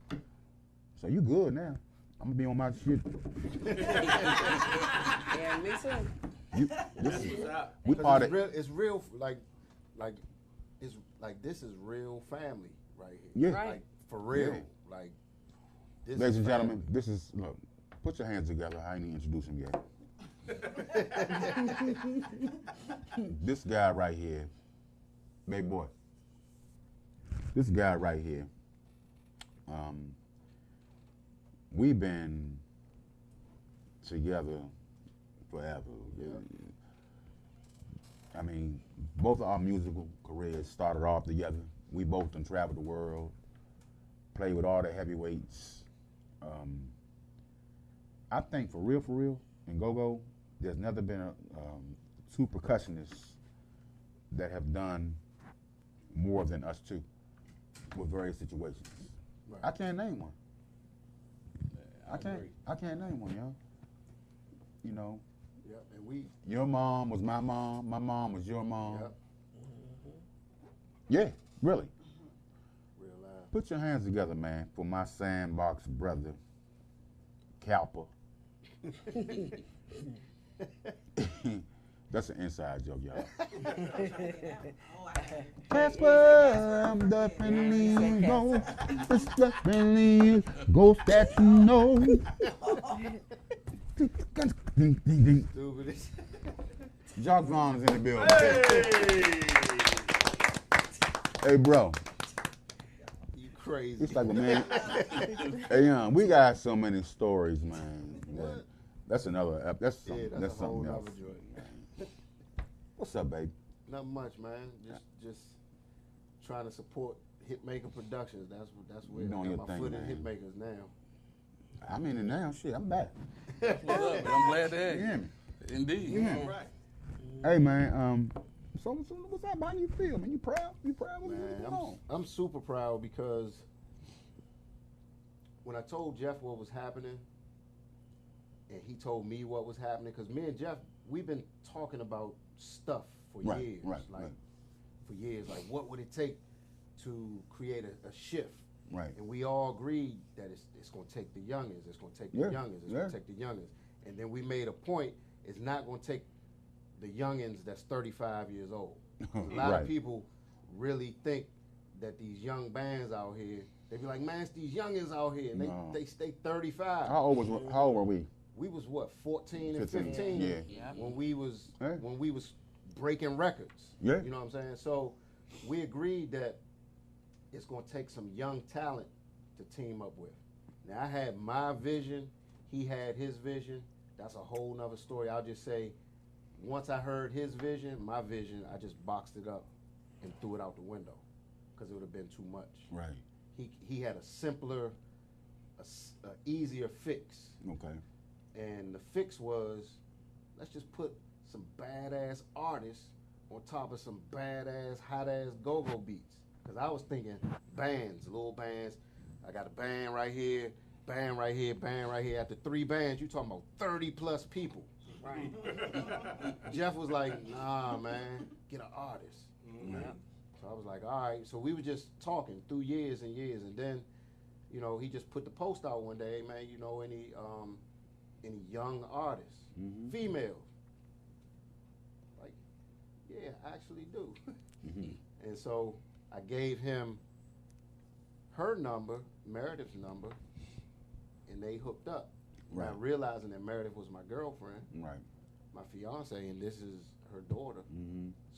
So you good now. I'm gonna be on my shit. Yeah, me too. We part of It's real, like, it's like this is real family right here. Yeah. Right. Like, for real. Yeah. Like, this Ladies is and family. gentlemen, this is, look, put your hands together. I ain't even introduced him yet. This guy right here, baby boy, this guy right here, we've been together forever. I mean, both of our musical careers started off together. We both done traveled the world, played with all the heavyweights. I think for real, in go-go, there's never been two percussionists that have done more than us two with various situations. Right. I can't name one. I agree. I can't name one, y'all. You know, Yep, and your mom was my mom was your mom. Yep. Yeah, really. Real live. Put your hands together, man, for my sandbox brother, Calpa. That's an inside joke, y'all. Casper, I'm definitely ghost. It's definitely ghost that you know. Ding, ding, ding. Stupidest. Jock Vaughn is in the building. Hey, bro. You crazy. It's like a man. Hey, young, we got so many stories, man. That's another. That's something. Yeah, that's a whole something else. nother joint. What's up, babe? Not much, man. Just trying to support Hitmaker Productions. That's where You I doing got your my thing, foot man. in Hitmakers now. I'm in it now. Shit, I'm back. What's up, man? I'm glad to have You you. hear me? Indeed. You hear me? Right. Hey, man. So what's that? How you feel, man? You proud? You proud? What's Man, going on? I'm super proud because when I told Jeff what was happening, and he told me what was happening, because me and Jeff, we've been talking about stuff for Right, years. right, like, right. For years. Like, what would it take to create a shift? Right. And we all agreed that it's going to take the youngins. It's going to take the Yeah, youngins. It's yeah. going to take the youngins. And then we made a point, it's not going to take the youngins that's 35 years old. A lot Right. of people really think that these young bands out here, they be like, man, it's these youngins out here, and No. they stay 35. How old were we? We was what, 14 and 15, 15 yeah. when we was Yeah. when we was breaking records. Yeah. You know what I'm saying? So we agreed that it's going to take some young talent to team up with. Now, I had my vision. He had his vision. That's a whole nother story. I'll just say, once I heard his vision, my vision, I just boxed it up and threw it out the window because it would have been too much. Right. He had a simpler, a easier fix. Okay. And the fix was, let's just put some badass artists on top of some badass, hot-ass go-go beats. Because I was thinking bands, little bands. I got a band right here, band right here, band right here. After 3 bands, you talking about 30-plus people. Right. Jeff was like, nah, man, get an artist. Yeah. So I was like, all right. So we were just talking through years and years. And then, you know, he just put the post out one day, man, you know, any young artists, females. Like, yeah, I actually do. And so I gave him her number, Meredith's number, and they hooked up. Right. Not realizing that Meredith was my girlfriend, Right. my fiance, and this is her daughter.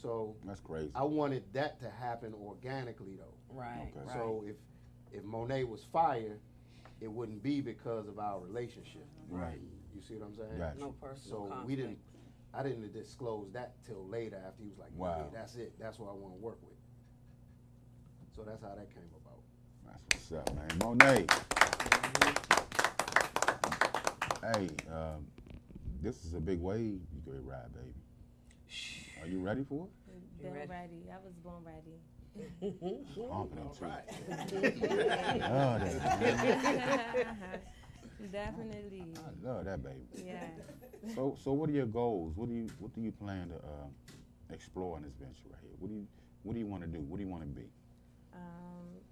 So That's crazy. I wanted that to happen organically, though. Right. Okay. So if Monet was fired, it wouldn't be because of our relationship. Right. You see what I'm saying? Gotcha. No personal So conflict. I didn't disclose that till later after he was like, Wow. yeah, that's it. That's what I want to work with. So that's how that came about. That's what's up, man. Monet. Hey, this is a big wave you could ride, baby. Are you ready for it? Been ready. I was born ready. Confident too. Definitely. I love that, baby. Yeah. So what are your goals? What do you plan to explore in this venture right here? What do you want to do? What do you want to be?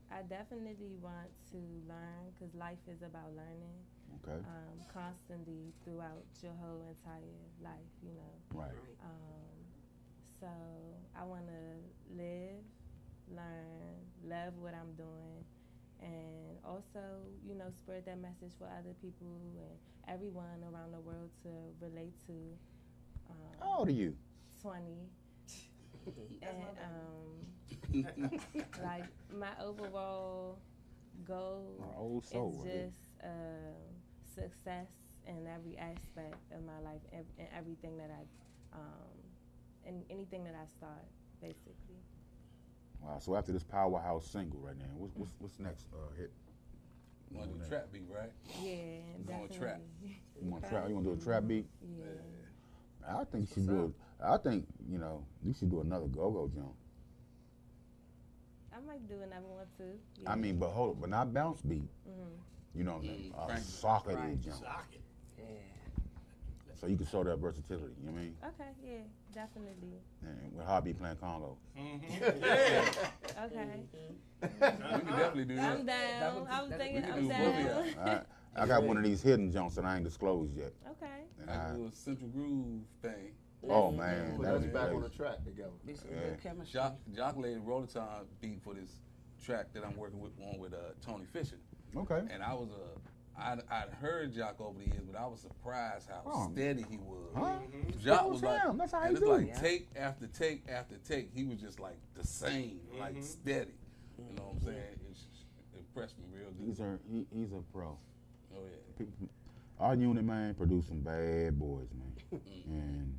I definitely want to learn because life is about learning. Okay. Constantly throughout your whole entire life, you know. Right. So I want to live, learn, love what I'm doing, and also, you know, spread that message for other people and everyone around the world to relate to. How old are you? 20. Like my overall goal old soul, is right? just success in every aspect of my life and everything that and anything that I start, basically. Wow. So after this powerhouse single right now, what's next hit? You want to do a trap beat, right? Yeah, You definitely. want to trap? You want to trap? You want to do a trap beat? Yeah. I think you should do it. I think you should do another go-go jump. I might do another one too. I mean, but not bounce beat. You know, a sockety jump. Socket. Yeah. So you can show that versatility. You know what I mean? Okay, yeah, definitely. And with Hobby playing Congo. Okay. We can definitely do that. I'm down. I was thinking we can I'm do both of down. I got one of these hidden jumps that I ain't disclosed yet. Okay. And Like a little Central Groove thing. oh man, Put that's us back on crazy. the track together. Be some good chemistry. Jock laid Rollatown beat for this track that I'm working with Tony Fisher. Okay. And I was I'd heard Jock over the years, but I was surprised how steady he was. Huh? Jock was like, That's how and you it's do. like take after take after take, he was just like the same, like steady. You know what I'm saying? It impressed me real good. He's a pro. Oh yeah. Our unit, man, produced some bad boys, man. And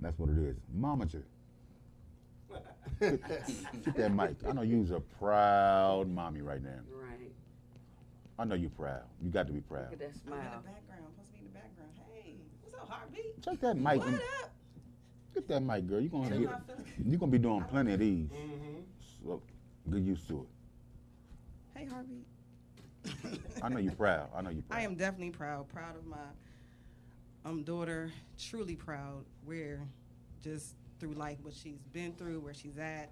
that's what it is. Momager. Get that mic. I know you's a proud mommy right now. Right. I know you're proud. You got to be proud. Look at that I'm in smile. the background. I'm supposed to be in the background. Hey, what's up, Heartbeat? Take that mic. What up? Get that mic, girl. You're How gonna I feel? be doing plenty of these. So get used to it. Hey, Heartbeat. I know you're proud. I know you're proud. I am definitely proud. Proud of my daughter. Truly proud. We're just through life, what she's been through, where she's at,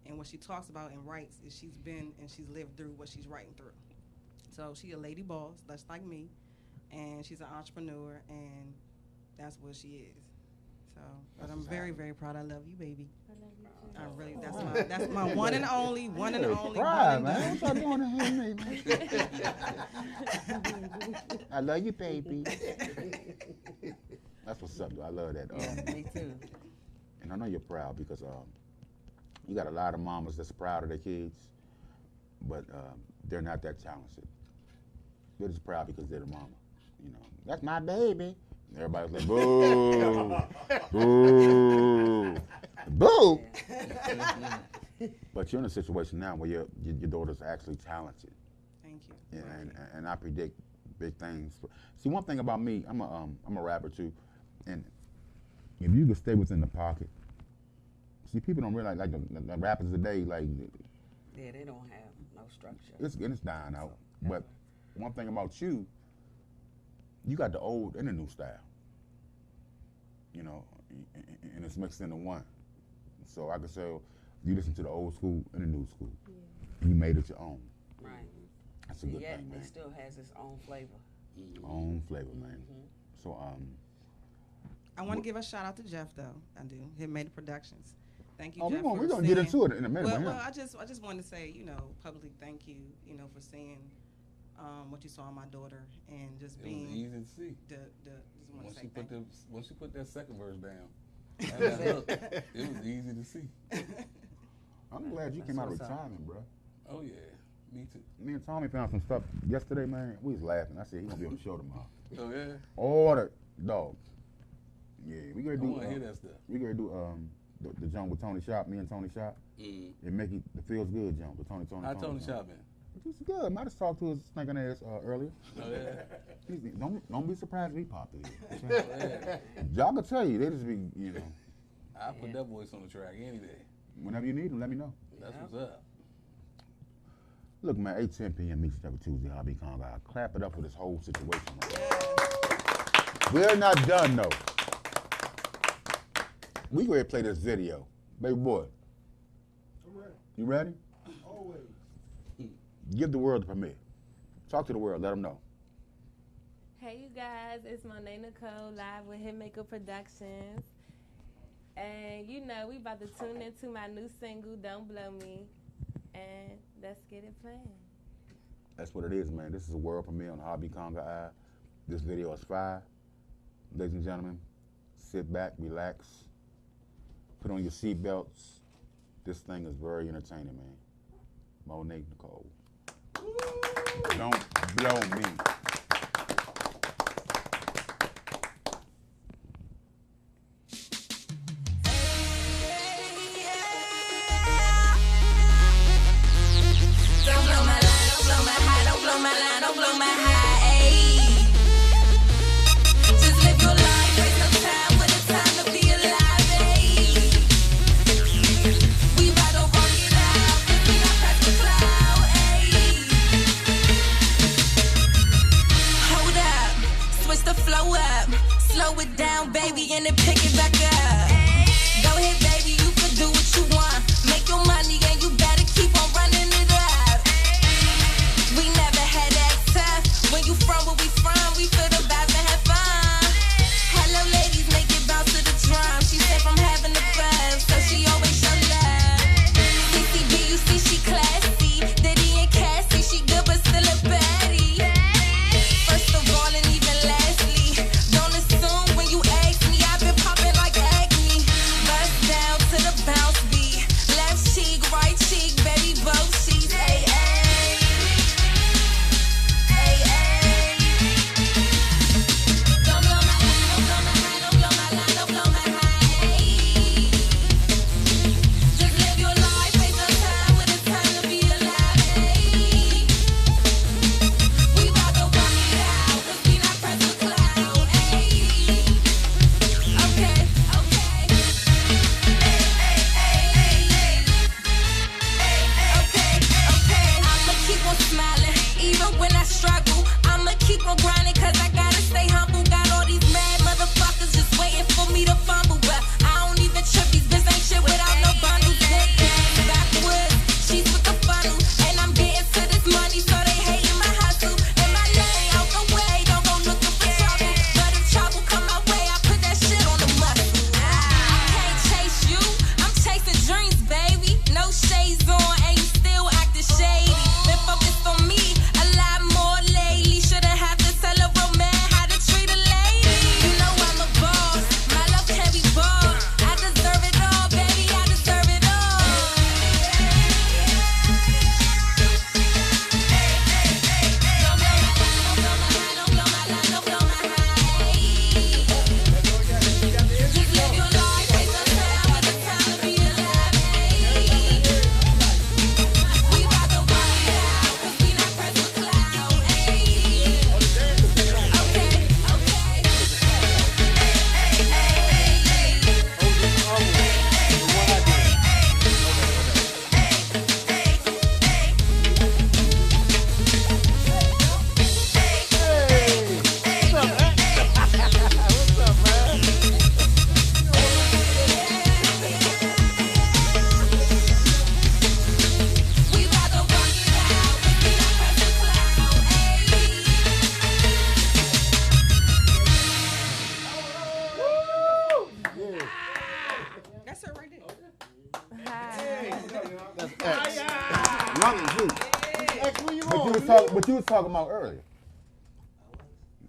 and what she talks about and writes is she's been and she's lived through what she's writing through. So she a lady boss, just like me, and she's an entrepreneur, and that's what she is. So, but I'm very, very proud. I love you, baby. I love you too. I really, that's my one and only, one and only. Pride, one and man. What y'all doing to him, man? I love you, baby. That's what's up, though. I love that. Me too. And I know you're proud because you got a lot of mamas that's proud of their kids, but they're not that talented. They're just proud because they're the mama. You know, that's my baby. And everybody's like, boo, boo, boo. But you're in a situation now where your daughter's actually talented. Thank you. And I predict big things. See, one thing about me, I'm a rapper too, and if you could stay within the pocket. See, people don't realize, like the rappers today, like Yeah, they don't have no structure. it's dying out. But one thing about you, you got the old and the new style. You know, and it's mixed into one. So I could say you listen to the old school and the new school. Yeah. You made it your own. Right. That's a good Yet thing, man. it still has its own flavor. Own flavor, man. So I want to give a shout out to Jeff though. I do. Hitmaker Productions. Thank you, Oh, Jeff. we're gonna get into it in a minute. Well, I just wanted to say, publicly thank you, for seeing what you saw in my daughter and just being. It was easy to see. Once she put that second verse down, it was easy to see. I'm glad you came out of retirement, bro. Oh yeah, me too. Me and Tommy found some stuff yesterday, man. We was laughing. I said he gonna be on the show tomorrow. Oh yeah. Order, dog. Yeah, we gonna do. I wanna hear that stuff. We gonna do the joint with Tony Shop. Me and Tony Shop. It make it feels good, joint with Tony. How Tony Shop been? It's good. I just talked to his stinking ass earlier. Oh yeah. Don't be surprised if he popped in. Y'all can tell you, they just be, I put that voice on the track any day. Whenever you need him, let me know. That's what's up. Look, man, 8-10 p.m. each and every Tuesday, Hobby Congo. Clap it up for this whole situation. We're not done, though. We go ahead and play this video. Baby boy. I'm ready. You ready? Always. Give the world the permit. Talk to the world. Let them know. Hey, you guys. It's Monet Nicole live with Hitmaker Productions. And, we about to tune into my new single, Don't Blow Me. And let's get it playing. That's what it is, man. This is a world premiere on Hobby Congo Eye. This video is fire. Ladies and gentlemen, sit back, relax, put on your seatbelts. This thing is very entertaining, man. Monet Nicole. Don't blow me. what you was talking about earlier.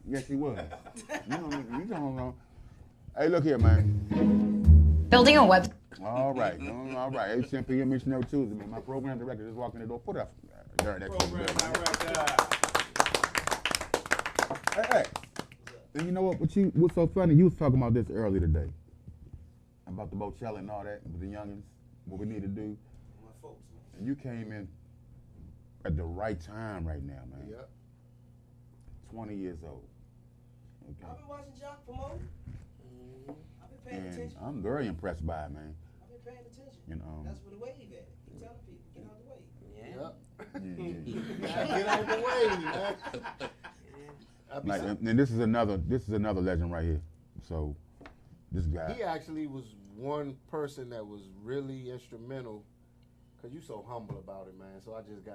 Yes, he was. You don't know. Hey, look here, man. Building a web. All right. 8 p.m. Missionary Tuesday, man. My program director just walked in the door. Put up. During that Hey. And you know what? What's so funny? You was talking about this earlier today. About the Bochella and all that, with the youngins, what we need to do. My folks, man. And you came in at the right time right now, man. Yep. 20 years old. Okay. I've been watching Jock promote. I've been paying And attention. I'm very impressed by it, man. I've been paying attention. You know. That's where the wave at. I'm telling people, get out the way. Yep. Yeah. Get out the way, man. Like, and this is another legend right here. So this guy. He actually was one person that was really instrumental. Cause you so humble about it, man. So I just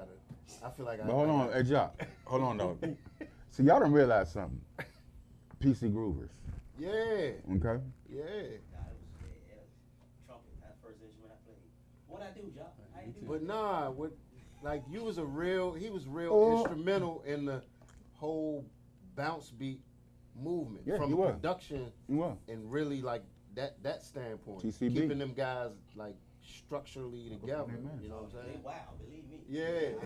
I feel like But hold on, hey Jock. Hold on though. See, y'all don't realize something. PC Groovers. Yeah. Okay. Yeah. Trumpet, that first instrument I played. What'd I do, Jock? How you do? But nah, he was real instrumental in the whole bounce beat movement. Yeah, from he the was. production He was. and really like that standpoint. TCB. Keeping them guys like structurally together. You know what I'm saying? Wow, believe me. Yeah.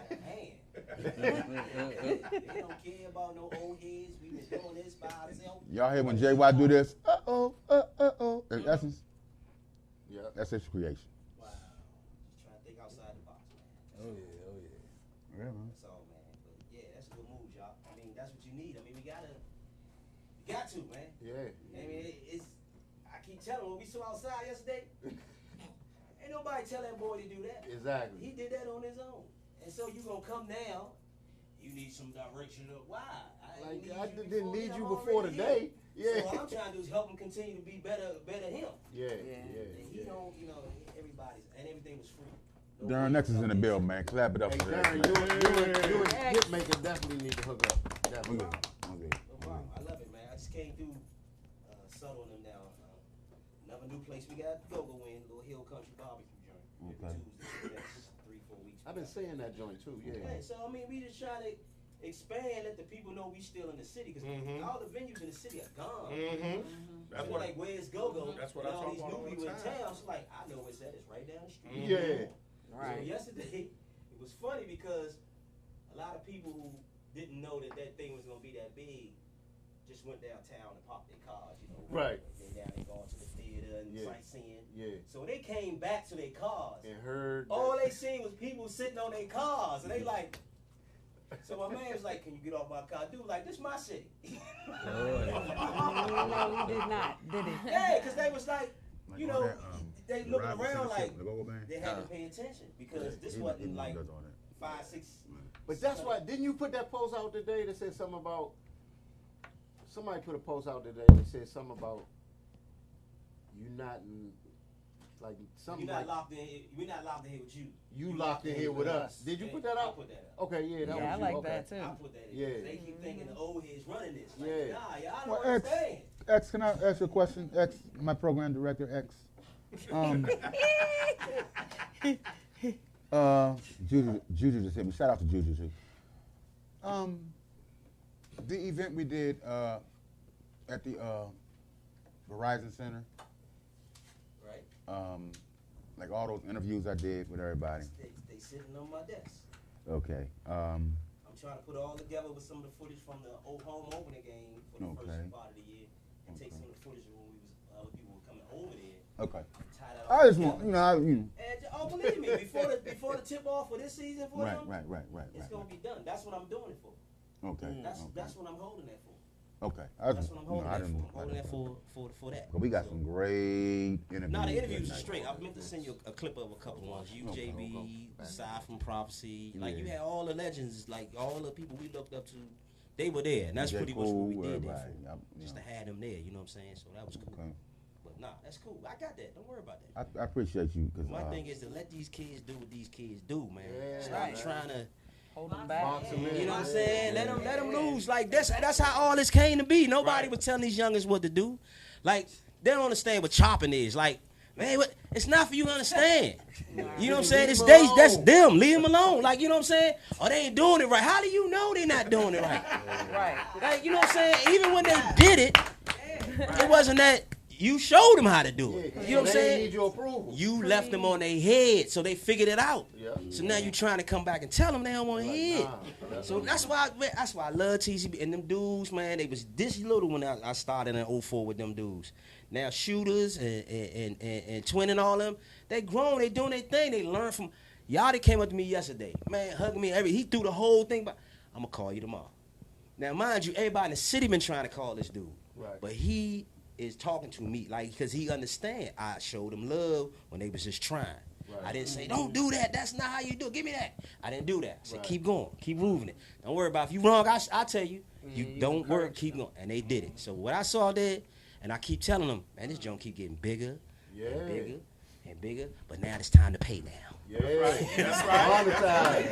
They don't care about no old heads. We been doing this by ourselves. Y'all hear when JY do this? Uh-oh. In essence, yeah, that's his creation. Wow. Just trying to think outside the box, man. Oh yeah. Yeah, man. That's all, man. But yeah, that's a good move, y'all. I mean, that's what you need. I mean, we got to, man. Yeah. I mean, I keep telling when we saw outside yesterday, ain't nobody tell that boy to do that. Exactly. He did that on his own. And so you gonna come now, you need some direction of why. I didn't need you before today. Yeah. So all I'm trying to do is help him continue to be better him. Yeah. And he don't, everything was free. Darren Nex is in the bill, man. Clap it up Hey, for that. Darren, you and Hit Maker definitely need to hook up. Definitely. Okay. Wow, I love it, man. I just came through Subtle and them now. Another new place we got go in, little Hill Country barbecue joint. Okay. Tuesday, next 3-4 weeks. I've been saying that joint too. Yeah. So I mean, we just trying to expand, let the people know we still in the city because all the venues in the city are gone. That's So what like where's Go-Go? That's what I all talk these about new all the people in time. town. So like I know it's at. It's right down the street. Yeah. So yesterday, it was funny because a lot of people who didn't know that thing was gonna be that big just went downtown and parked their cars, you know. Right. They down there going to the theater and sightseeing. Yeah. So they came back to their cars. And heard. All they seen was people sitting on their cars, and they like. So my man was like, "Can you get off my car?" Dude, like, this my city. No, he did not, did he? Yeah, because they was like, you know, that, they the looking Robinson around shit, like the Go-Go band? they had to pay attention because this wasn't like 5, 6. But that's why, didn't you put that post out today that said something about, somebody put a post out today that said something about you not, like, something You're not like, locked in. We're not locked in here with you. you locked in here with us. Did you put that I out? put that out. Okay, yeah, that was I you. like Okay. that too. I put that in. Yeah. They keep thinking the old heads running this. Like, Yeah. nah, y'all Well, don't understand. X, can I ask you a question? X, my program director, X. Juju just hit me. Shout out to Juju too. The event we did at the Verizon Center, Right. like all those interviews I did with everybody. They sitting on my desk. Okay. I'm trying to put it all together with some of the footage from the old home opening game for the first part of the year, and take some of the footage when other people were coming over there. Okay. Tie that all I just together. want, And believe me, before the tip off for this season for them, Right. it's gonna be done. That's what I'm doing it for. Okay. That's what I'm holding that for. Okay. That's what I'm holding that for. I'm holding that for that. But we got some great interviews. No, the interviews are tonight. straight. I meant to send you a clip of a couple ones. You, JB, aside from Prophecy, like you had all the legends, like all the people we looked up to. They were there, and that's J. pretty much what we Cole, did there everybody. for. Yep, Just to have them there, you know what I'm saying? So that was cool. Okay. But nah, that's cool. I got that. Don't worry about that. I appreciate you because My thing is to let these kids do what these kids do, man. Yeah, Stop man. trying to. Hold them back. You know what I'm saying? Let them lose. Like that's how all this came to be. Nobody was telling these youngins what to do. Like they don't understand what chopping is. Like Man, it's not for you to understand. You know what I'm saying? It's Leave 'em that's alone. them. Leave them alone. Like, you know what I'm saying? Or they ain't doing it right. How do you know they not doing it right? Right. Like, you know what I'm saying? Even when they did it, it wasn't that you showed them how to do it. You know what I'm They saying? need your approval. You left them on their head, so they figured it out. Yeah. So now you trying to come back and tell them they don't want to hear it. Nah, So that's why I love TCB. And them dudes, man, they was this little when I started in 04 with them dudes. Now Shooters and Twin and all them, they grown, they doing their thing. They learn from y'all. They came up to me yesterday, man, hugging me. He threw the whole thing, but I'm gonna call you tomorrow. Now, mind you, everybody in the city been trying to call this dude, Right. but he is talking to me like because he understand. I showed him love when they was just trying. Right. I didn't say, don't do that. That's not how you do it. Give me that. I didn't do that. I said, Right. keep going. Keep moving it. Don't worry about it. If you wrong, I tell you. You don't worry. Keep going. And they did it. So what I saw there, and I keep telling them, man, this joint keep getting bigger Yeah. and bigger and bigger. But now it's time to pay now. Yeah. That's right.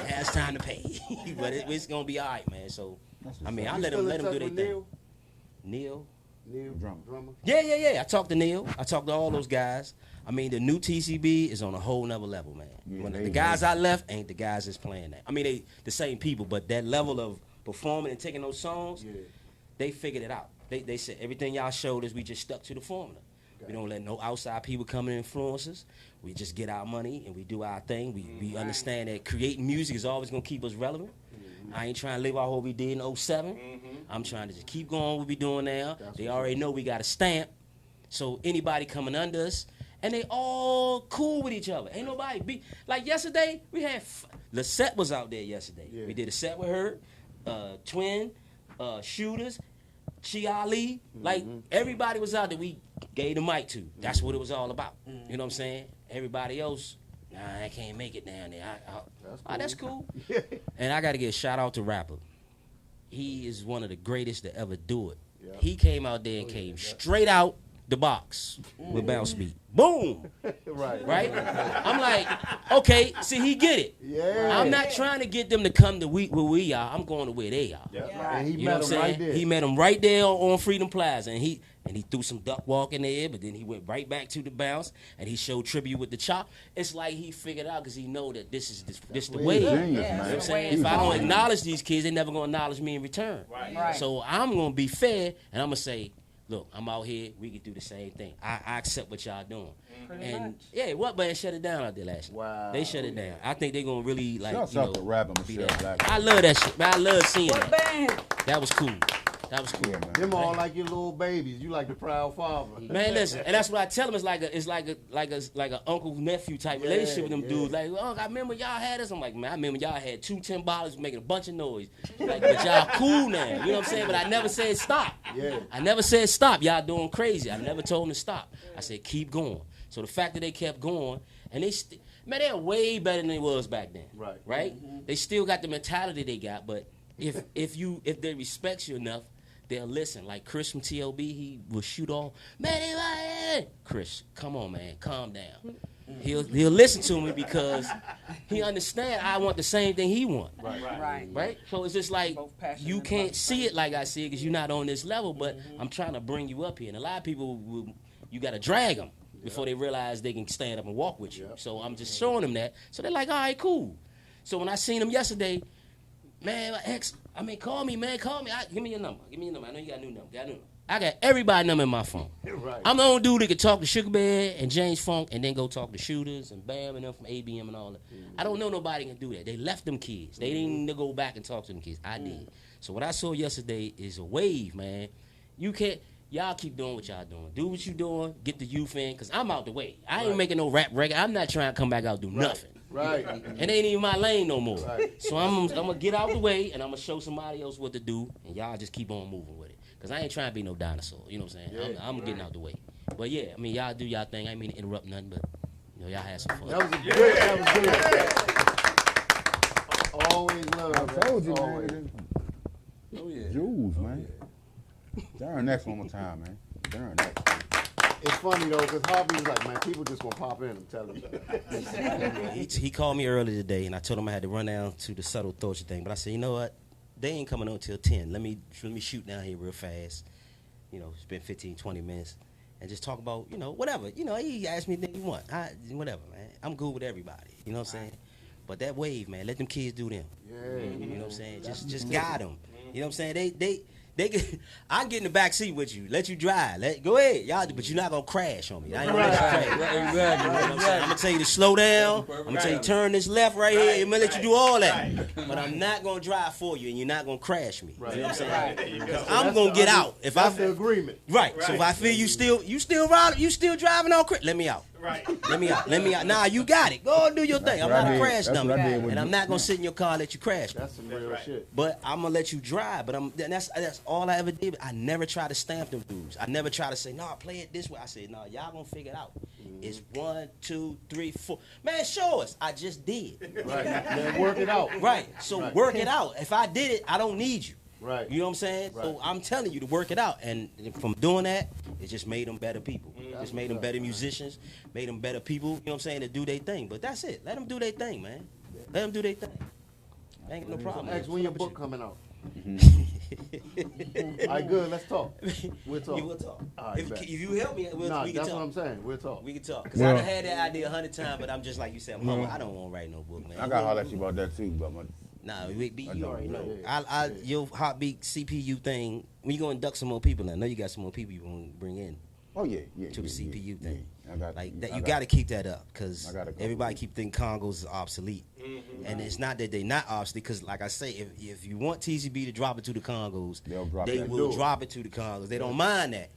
Now it's time to pay. But it's going to be all right, man. So, I mean, I You let still them in do touch their with thing. Neil? Neil Drummer. Yeah. I talked to Neil. I talked to all those guys. I mean, the new TCB is on a whole nother level, man. Yeah, When they- the guys I left ain't the guys that's playing that. I mean, they the same people, but that level of performing and taking those songs, Yeah. they figured it out. They said everything y'all showed us, we just stuck to the formula. We don't let no outside people come and influence us. We just get our money and we do our thing. We understand that creating music is always gonna keep us relevant. I ain't trying to live off what we did in 07. I'm trying to just keep going what we doing now. They already know we got a stamp. So anybody coming under us, and they all cool with each other. Ain't nobody be like yesterday. We had Lisette was out there yesterday. Yeah. We did a set with her, Twin, Shooters, Chi Ali. Like everybody was out there. We gave the mic to. That's what it was all about. You know what I'm saying? Everybody else, nah, I can't make it down there. That's cool. And I got to give a shout out to Rapper. He is one of the greatest to ever do it. Yeah. He came out there and came straight out the box with bounce beat. Boom. Right? I'm like, okay, see, he get it. Yeah. I'm not trying to get them to come to where we are. I'm going to where they are. And he You know met what him I'm right saying? there. He met him right there on Freedom Plaza, and he threw some duck walk in there, but then he went right back to the bounce, and he showed tribute with the chop. It's like he figured out because he know that this is the way. Genius, You man. know what I'm saying? He's If I don't genius. acknowledge these kids, they never gonna acknowledge me in return. Right. So I'm gonna be fair, and I'm gonna say, look, I'm out here. We can do the same thing. I accept what y'all doing. Pretty And much. yeah, what band shut it down out there last night? Wow. They shut it down. I think they're gonna really like Shouts you out know. to Rapper be Michelle that. Black. I love that shit, man. I love seeing What that. band? That was cool. That was cool. Yeah, man. Them all like your little babies. You like the proud father. Man, listen, and that's what I tell them. It's like a uncle nephew type relationship with them dudes. Like, oh, I remember y'all had us. I'm like, man, I remember y'all had 2 $10 making a bunch of noise. Like, but y'all cool now. You know what I'm saying? But I never said stop. Yeah. I never said stop. Y'all doing crazy. I never told them to stop. I said keep going. So the fact that they kept going, and man, they're way better than they was back then. Right. Right? They still got the mentality they got, but if they respect you enough, they'll listen. Like Chris from T.O.B., he will shoot off. Man, Chris, come on, man, calm down. He'll listen to me because he understand I want the same thing he want. Right. So it's just like Both passionate you about can't the see it like I see it because you're not on this level. But I'm trying to bring you up here, and a lot of people you got to drag them before they realize they can stand up and walk with you. So I'm just showing them that. So they're like, all right, cool. So when I seen them yesterday, man, call me, man, call me. Give me your number. I know you got a new number. I got everybody's number in my phone. Right. I'm the only dude that can talk to Sugar Bear and James Funk and then go talk to Shooters and Bam and them from ABM and all that. I don't know nobody can do that. They left them kids. They didn't even go back and talk to them kids. I did. So what I saw yesterday is a wave, man. You can't. Y'all keep doing what y'all doing. Do what you doing. Get the youth in, because I'm out the way. I ain't making no rap record. I'm not trying to come back out and do nothing. Right. It ain't even my lane no more. Right. So I'm going to get out the way, and I'm going to show somebody else what to do, and y'all just keep on moving with it. Because I ain't trying to be no dinosaur. You know what I'm saying? I'm getting out the way. But, yeah, I mean, y'all do y'all thing. I ain't mean to interrupt nothing, but, you know, y'all had some fun. That was good. Always love. I told you, Always. man. Oh yeah. Jules, man. Darn next one more time, man. Darn next. It's funny though, because Harvey was like, man, people just gonna pop in and tell him that. He called me earlier today, and I told him I had to run down to the Subtle Torture thing. But I said, you know what? They ain't coming on until 10. Let me shoot down here real fast. You know, it's been 15, 20 minutes. and just talk about, whatever. He asked me anything you want. Whatever, man. I'm good with everybody. You know what I'm saying? But that wave, man, let them kids do them. Yeah. You know what I'm saying? Just guide them. You know what I'm saying? They get, I get in the back seat with you, let you drive. Go ahead, y'all, but you're not gonna crash on me. I ain't gonna let you crash. Exactly. You know what I'm saying? I'm gonna tell you to slow down. I'm gonna tell you to turn this left right here. I'm gonna let you do all that. But I'm not gonna drive for you, and you're not gonna crash me. You know what I'm saying? Because I'm gonna get out. If That's the agreement. Right. So if I feel you still driving on let me out. Right. Let me out. Nah, you got it. Go and do your thing. I'm not a crash dummy. And I'm not you. gonna sit in your car and let you crash me. That's some real shit. But I'm gonna let you drive. But that's all I ever did. I never try to stamp them dudes. I never try to say, nah, play it this way. I said, nah, y'all gonna figure it out. It's 1, 2, 3, 4. Man, show us. I just did. Right. Man, work it out. Right. So work it out. If I did it, I don't need you. Right. You know what I'm saying? Right. So I'm telling you to work it out. And from doing that, it just made them better people. Just made them better musicians, made them better people, you know what I'm saying, to do their thing. But that's it. Let them do their thing, man. Let them do their thing. Ain't no problem. Ask when your book coming out. All right, good. Let's talk. We'll talk. You will talk. All right, If you help me, we can talk. That's what I'm saying. We'll talk. We can talk. Because I done had that idea 100 times, but I'm just like you said, I'm humble. I don't want to write no book, man. I got to holler at you about that too, but nah, you already know. Yeah. Your Heartbeat CPU thing, when you going to induct some more people, I know you got some more people you want to bring in. Oh, yeah. To the CPU thing. Yeah. You got to keep that up because everybody keep thinking Congos is obsolete. And it's not that they're not obsolete because, like I say, if you want TCB to drop it to the Congos, they will drop it to the Congos. They don't mind that.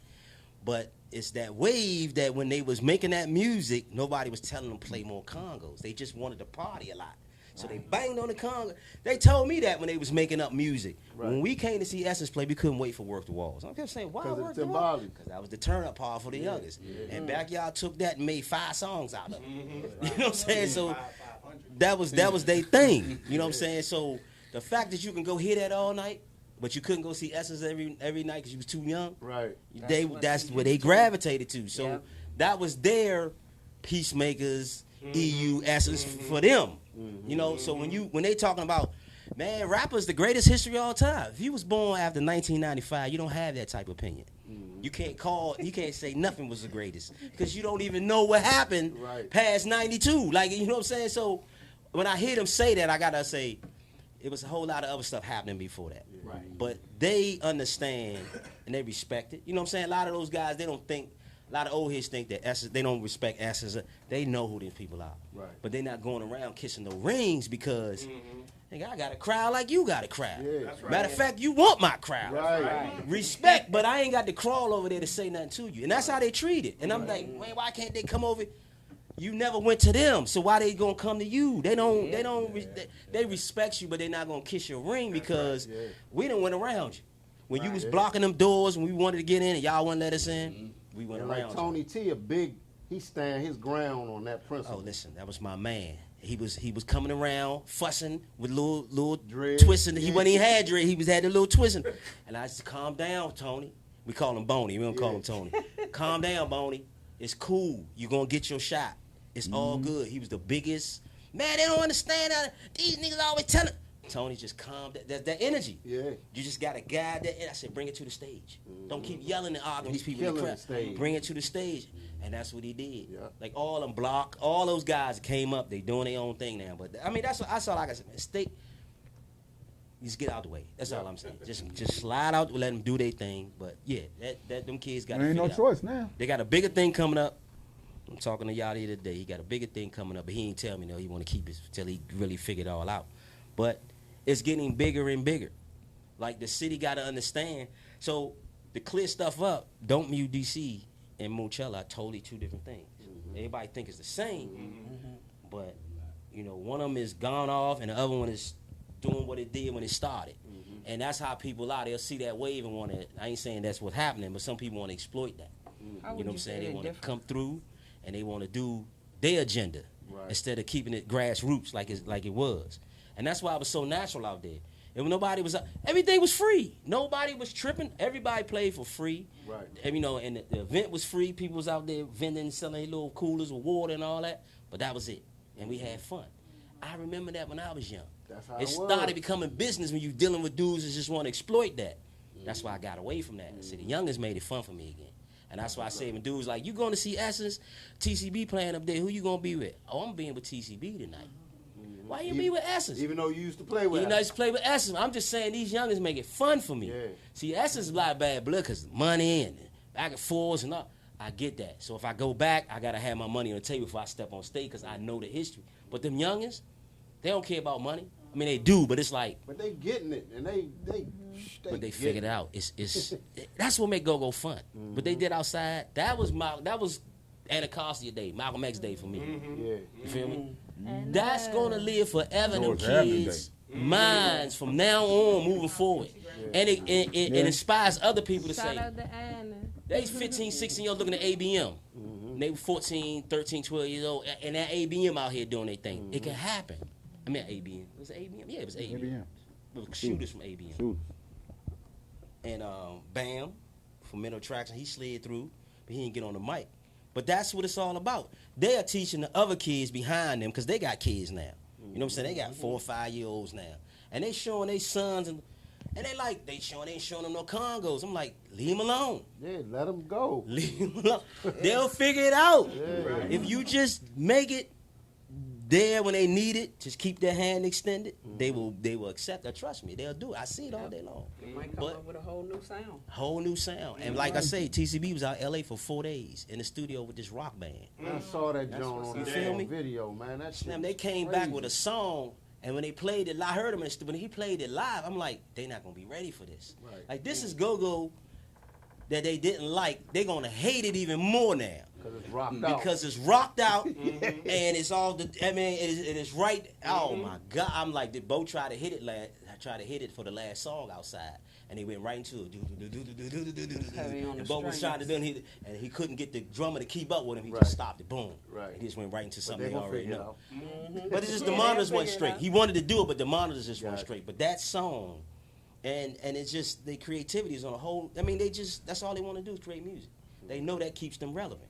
But it's that wave that when they was making that music, nobody was telling them play more Congos. They just wanted to party a lot. So they banged on the Congo. They told me that when they was making up music. Right. When we came to see Essence play, we couldn't wait for Work the Walls. I'm just saying, why Work the Walls? Because that was the turn-up part for the youngest. Yeah. And Backyard took that and made 5 songs out of it. You know what I'm saying? So that was their thing. You know what I'm saying? So the fact that you can go hear that all night, but you couldn't go see Essence every night because you was too young. Right. That's where they gravitated to. So that was their Peacemakers, EU Essence for them. You know, so when they talking about, man, rappers the greatest history of all time. If you was born after 1995, you don't have that type of opinion. You can't say nothing was the greatest because you don't even know what happened past 92. Like, you know what I'm saying? So when I hear them say that, I gotta say it was a whole lot of other stuff happening before that. Right. But they understand and they respect it. You know what I'm saying? A lot of those guys, they don't think. A lot of old heads think that Essence, they don't respect Essence. They know who these people are. Right. But they're not going around kissing no rings because, nigga, I got a crowd like you got a crowd. Yeah. Right. Matter of fact, you want my crowd. Right. Respect, but I ain't got to crawl over there to say nothing to you. And that's how they treat it. And I'm like, man, why can't they come over? You never went to them, so why they gonna come to you? They respect you, but they're not gonna kiss your ring because we done went around you. When you was blocking them doors when we wanted to get in and y'all wouldn't let us in. We went around. Like Tony T, he stand his ground on that principle. Oh, listen, that was my man. He was coming around fussing with little twisting. He wasn't even had dread. He had the little twisting. And I said, calm down, Tony. We call him Boney. We don't call him Tony. Calm down, Boney. It's cool. You're gonna get your shot. It's all good. He was the biggest. Man, they don't understand that. These niggas always telling. Tony, just calm down. That energy. Yeah. You just got to guide that. And I said, bring it to the stage. Don't keep yelling and arguing with these people in the crowd. Bring it to the stage. And that's what he did. Yeah. Like all them Block, all those guys came up, they doing their own thing now. But I mean, that's all I can say. Man, just get out the way. That's all I'm saying. Just slide out, let them do their thing. But yeah, that them kids got to ain't no choice now. They got a bigger thing coming up. I'm talking to y'all the other day. He got a bigger thing coming up, but he ain't tell me no. He want to keep it until he really figure it all out. But it's getting bigger and bigger. Like the city got to understand. So to clear stuff up, Don't Mute DC and Mochella are totally 2 different things. Everybody think it's the same, but you know, one of them is gone off and the other one is doing what it did when it started. And that's how people are. They'll see that wave and want to. I ain't saying that's what's happening, but some people want to exploit that. You know what I'm saying? They want to come through and they want to do their agenda instead of keeping it grassroots like it was. And that's why it was so natural out there. And nobody was, everything was free. Nobody was tripping. Everybody played for free. Right. And, you know, and the event was free. People was out there vending, selling their little coolers with water and all that. But that was it. And we had fun. I remember that when I was young. That's how it started becoming business when you dealing with dudes that just want to exploit that. That's why I got away from that. See, the youngest made it fun for me again. And that's why I say when dudes like, you going to see Essence, TCB playing up there, who you going to be with? Oh, I'm being with TCB tonight. Why you be with Essence? Even though you used to play with Essence. You used to play with Essence. I'm just saying these youngins make it fun for me. Yeah. See, Essence is a lot of bad blood because money and back and forths and all. I get that. So if I go back, I got to have my money on the table before I step on stage because I know the history. But them youngins, they don't care about money. I mean, they do, but it's like. But they getting it, and they but they figured it out. It's that's what make go fun. What they did outside, that was Anacostia Day, Malcolm X Day for me. Yeah. You feel me? That's gonna live forever in them kids' minds from now on, moving forward. And it inspires other people to say, they 15, 16 years old looking at ABM. They were 14, 13, 12 years old, and that ABM out here doing their thing. It can happen. I mean, ABM. Was it ABM? Yeah, it was ABM. It was shooters from ABM. Shooters. And Bam, from Mental Attraction, he slid through, but he didn't get on the mic. But that's what it's all about. They are teaching the other kids behind them, because they got kids now. You know what I'm saying? They got 4 or 5 year olds now. And they showing their sons, and they ain't showing them no Congos. I'm like, leave them alone. Yeah, let them go. Leave them alone. They'll figure it out. Yeah. If you just make it there when they need it, just keep their hand extended, they will accept that. Trust me, they'll do it. I see it all day long. They might come up with a whole new sound. Whole new sound. And like I say, TCB was out LA for 4 days in the studio with this rock band. I saw that joint on the video, man. That shit they came back with a song, and when they played it, I heard him, when he played it live, I'm like, they not gonna be ready for this. Right. Like, this is go-go that they didn't like. They're gonna hate it even more now. Because it's rocked out, and it's all it is right. Oh my God! I'm like, did Bo try to hit it? I tried to hit it for the last song outside, and he went right into it. And Bo was trying to do it, and he couldn't get the drummer to keep up with him. He just stopped it. Boom. Right. He just went right into something they already know. Mm-hmm. But it's just the monitors went straight. He wanted to do it, but the monitors just went straight. But that song, and it's just the creativity is on a whole. I mean, that's all they want to do is create music. They know that keeps them relevant,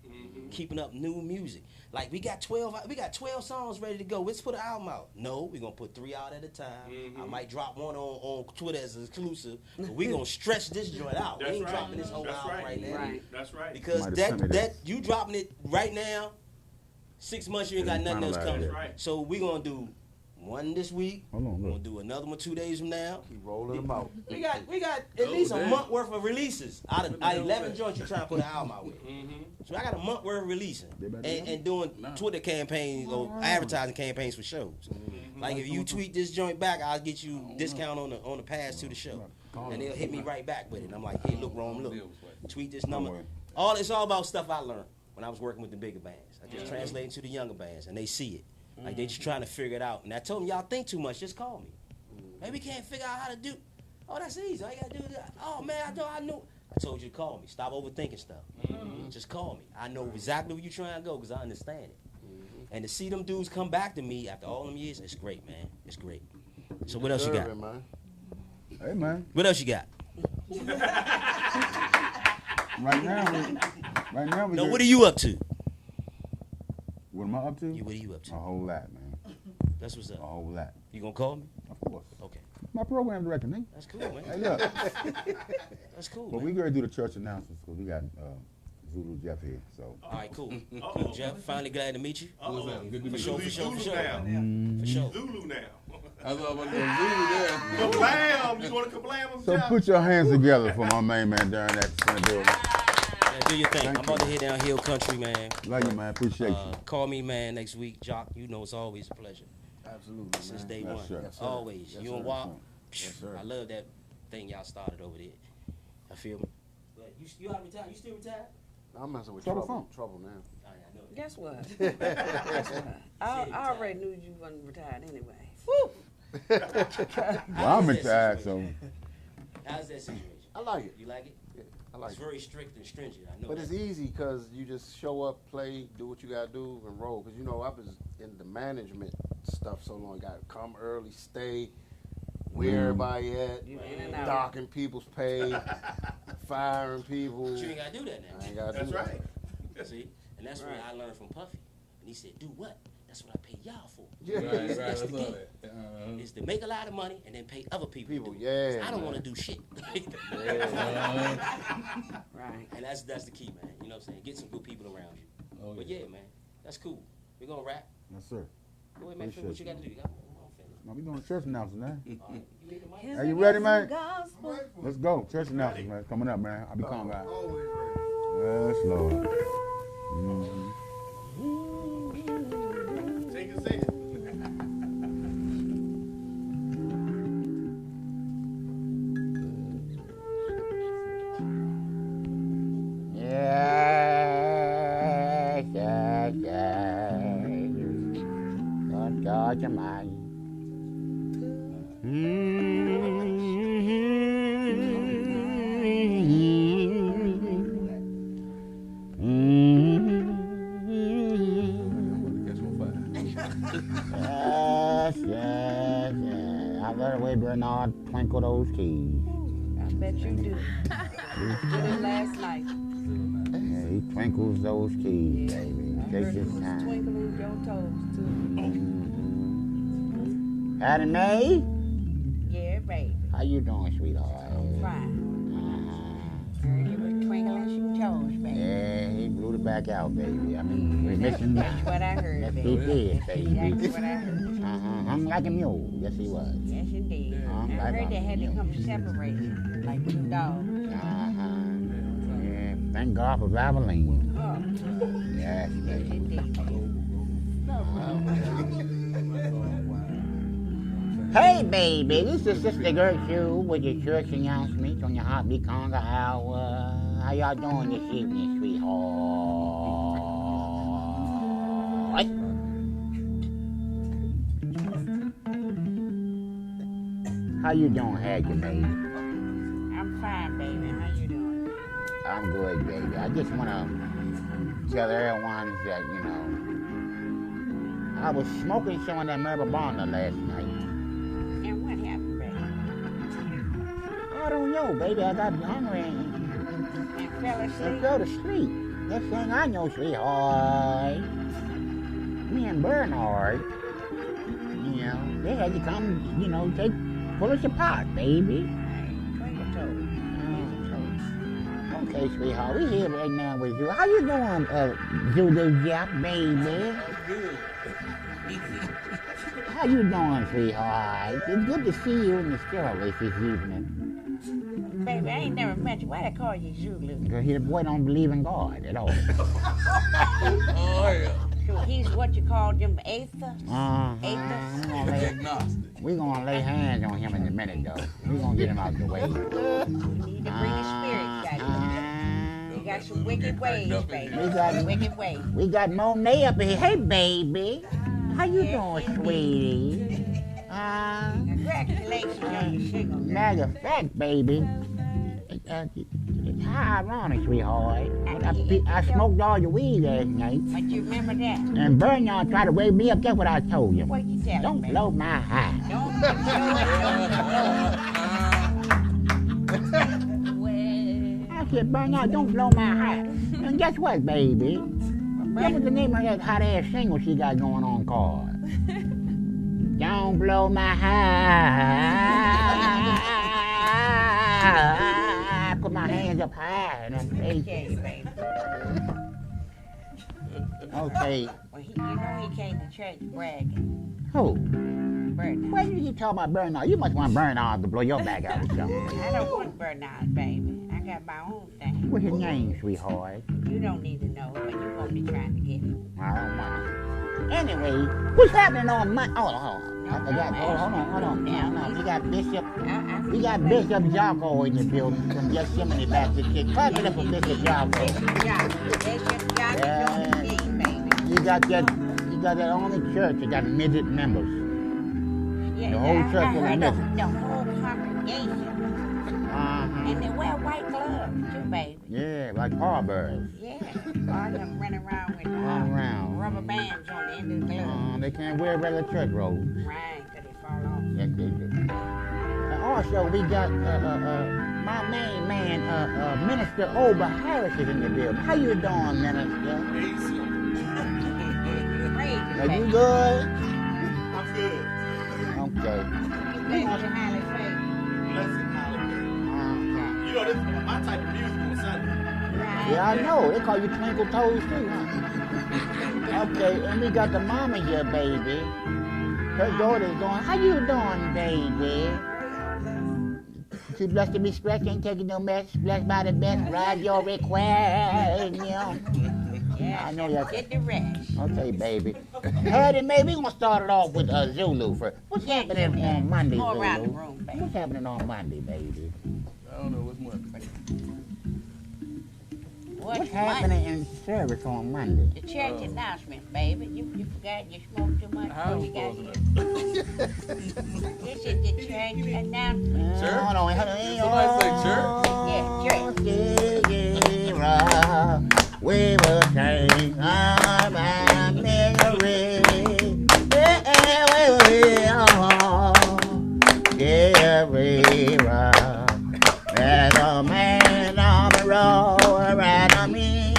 keeping up new music. Like we got 12 songs ready to go. Let's put an album out. No, we're gonna put 3 out at a time. I might drop one on Twitter as an exclusive, but we're gonna stretch this joint out. We ain't dropping this whole album right now. That's right. Because that you dropping it right now, 6 months you ain't got nothing else coming. Right. So we're gonna do one this week. Hold on, we're gonna do another one 2 days from now. Keep rolling them out. We got at least a month worth of releases out of 11 joints you trying to put an album out with. So I got a month worth of releasing and doing Twitter campaigns or advertising campaigns for shows. Like if you tweet this joint back, I'll get you discount on the pass to the show, and they'll hit me right back with it. And I'm like, hey, look, Rome, look, tweet this number. It's all about stuff I learned when I was working with the bigger bands. I just translate it to the younger bands, and they see it. Like they just trying to figure it out. And I told them, y'all think too much, just call me. Hey, we can't figure out how to do. Oh, that's easy. All you gotta do is, oh man, I knew. I told you to call me. Stop overthinking stuff. Just call me. I know exactly where you're trying to go because I understand it. And to see them dudes come back to me after all them years, it's great, man. It's great. So what else you got? Hey, man. What else you got? Right now. No, what are you up to? What am I up to? What are you up to? A whole lot, man. That's what's up. A whole lot. You gonna call me? Of course. Okay. My program director, nigga. That's cool, man. Hey, look. That's cool, But man. we gotta do the church announcements because we got Zulu Jeff here. So. All right, cool. Cool, Jeff. Finally glad to meet you. Good to For meet sure, you. for sure, for sure. For sure. Zulu now. I thought about the Zulu there. Kablam! You want to kablam him, So Jeff? put your hands together for my main man during that building. Yeah, do your thing. I'm about to head down Hill Country, man. Love you, man. Appreciate you. Call me, man, next week. Jock, you know it's always a pleasure. Absolutely, Since man. day Yes, one. sir. Yes, sir. Always. Yes, You sir. and Wop. Yes, sir. I love that thing y'all started over there. I feel me. But you out retired? You still retired? I'm messing with Trouble trouble now. Oh, yeah, I know that. Guess what? Guess what? I already knew you wasn't retired anyway. Woo! Well, I'm retired, so. How's that situation? I like it. You like it? Yeah, I like It's it. very strict and stringent. I know But that. it's easy because you just show up, play, do what you gotta do, and roll. Because I was in the management stuff so long. Got to come early, stay, where everybody at, You in and out. docking people's pay, firing people. But you ain't got to do that now. I ain't gotta That's do right. that. See? And that's what I learned from Puffy. And he said, do what? That's what I pay y'all for. Yeah. Right, That's the I saw game. that. Is to make a lot of money and then pay other people. To do it. Yeah, I don't man. want to do shit. Right. And that's the key, man. You know what I'm saying? Get some good people around you. Oh, But yeah, man, that's cool. We're gonna rap. Yes, sir. Go ahead, man. Finish what you got to do. You got No, we doing church announcement, man. Can Are you we ready, get man? some gospel? Let's go. Church announcement, man. Coming up, man. I'll be calm, guys. Always ready. Yes, Lord. Mm-hmm. Sing it, sing it. Yes, yes, yes. Lord God Almighty. Yes, yes, yes. I love the way Bernard twinkle those keys. I bet you do. Did it last night. Yeah, he twinkles those keys, baby. I Take heard his you was time. twinkling your toes too. Hattie Mae, Yeah, baby. how you doing, sweetheart? Fine. Heard you was twinkling some toes, baby. Yeah, he blew it back out, baby. I mean, we're missing That's what I heard, Yes, baby. he did, That's baby. exactly what I heard. Hung like a mule. Yes, he was. Yes, indeed. Hung I like heard a they had to mule. come separate, like two dogs. Yeah, thank God for Valvoline. Oh, Yes, baby. indeed. Hey, baby, this is Sister Gertrude with your church announcements on your Heartbeat Conga Hour. How y'all doing this evening, sweetheart? How you doing, Hattie, baby? I'm fine, baby. How you doing? I'm good, baby. I just want to tell everyone that, you know, I was smoking some of that marijuana last night. And what happened, baby? I don't know, baby. I got hungry and Fell asleep? fell asleep. Next thing I know, sweetheart, me and Bernard, you know, they had to come, you know, pull us apart, baby. Okay, sweetheart, we here right now with you. How you doing, Zulu Jack, baby? How you doing, sweetheart? It's good to see you in the stores this evening. Baby, I ain't never met you. Why they call you Zulu? Because the boy don't believe in God at all. Oh, yeah. So he's what you call them atheists? Atheists? We're going to lay hands on him in a minute, though. We're going to get him out the way. You need to bring his spirits out of here. You got some wicked ways, baby. Wicked ways. We got Monet up here. Hey, baby. How you doing, sweetie? Congratulations on your single. Matter of fact, baby, it's how ironic, sweetheart. I smoked all your weed last night. But you remember that? And Bernard tried to wake me up. Guess what I told him? What you tell Don't him, baby? blow my high. Don't I said, Bernard, don't blow my high. And guess what, baby? What was the name of that hot-ass single she got going on called? Don't blow my high. I put my hands up high and I'm Okay, baby. Okay. Well, you know he came to church bragging. Who? Bernard. Why did you talk about Bernard? You must want Bernard to blow your back out or something. I don't want Bernard, baby. I got my own thing. What's his name, sweetheart? You don't need to know, but you won't be trying to get it. I don't want it. Anyway, what's happening on Monday? Hold on. I forgot. Hold on. No. We got Bishop Jocko in the building from Yosemite Baptist Church. Clap it up for Bishop Jocko. You got that only church that got midget members. Yeah, The whole church full of midgets. The whole congregation. And they wear white gloves, too, baby. Yeah, like parbirds. Yeah. All them running around with rubber bands on the end of the glove. They can't wear regular church robes. Right, because they fall off. Yes, they do. And also, we got my main man, Minister Oba Harris is in the building. How you doing, Minister? Are you good? I'm good. Okay. You know, this is my type of music on Sunday. Yeah, I know. They call you Twinkle Toes too, huh? Okay, and we got the mama here, baby. Her daughter's going, how you doing, baby? She blessed to be stretched, ain't taking no mess. Blessed by the best, ride your request, you know. Yeah, I know you. Get the rest. Okay, baby. Hey, maybe we're going to start it off with Zulu first. What's happening on Monday, Go Zulu? around the room, baby. What's happening on Monday, baby? I don't know what's Monday. What's happening in service on Monday? The church announcement, baby. You forgot you smoked too much before you got here. This is the church announcement. Church? Hold on. Somebody say church? Yeah, church. We will sing our misery. There's a man on the road right on me.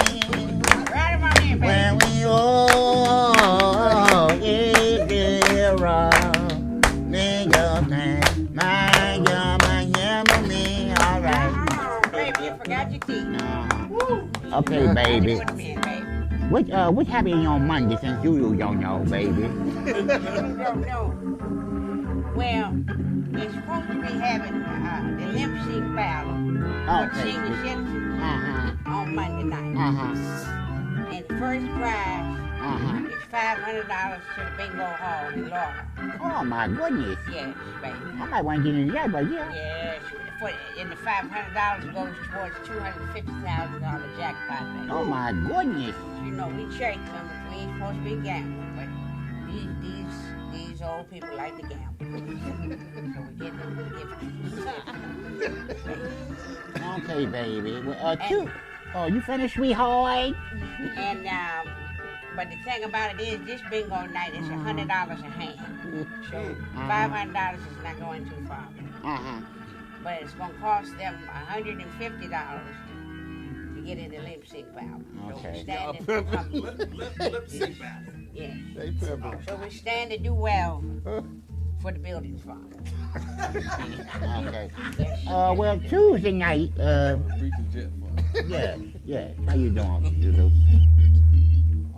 When we all get there, nigga, my me, all right. Baby, you forgot your teeth. Okay, baby. What's happening on Monday since you don't know, baby? You don't know. Well, they're supposed to be having the lip sync battle with Senior Citizens on Monday night. And the first prize is $500 to the bingo hall in Laura. Oh, my goodness. Yes, baby. I might want to get in that, but yeah. Yes, and the $500 goes towards $250,000 jackpot, baby. Oh, my goodness. You know, we church members, we ain't supposed to be gambling, but these old people like to gamble. So we get them gifts. Okay, baby. Well, oh, you finished, sweetheart? And, but the thing about it is, this bingo night is $100 a hand. So $500 is not going too far. But it's going to cost them $150 to get in the lip sync battle. Okay. Lip sync battle. Yeah. They pimping. So we stand to do well for the building fund. Okay. Well, Tuesday night, yeah. How you doing, Lulu?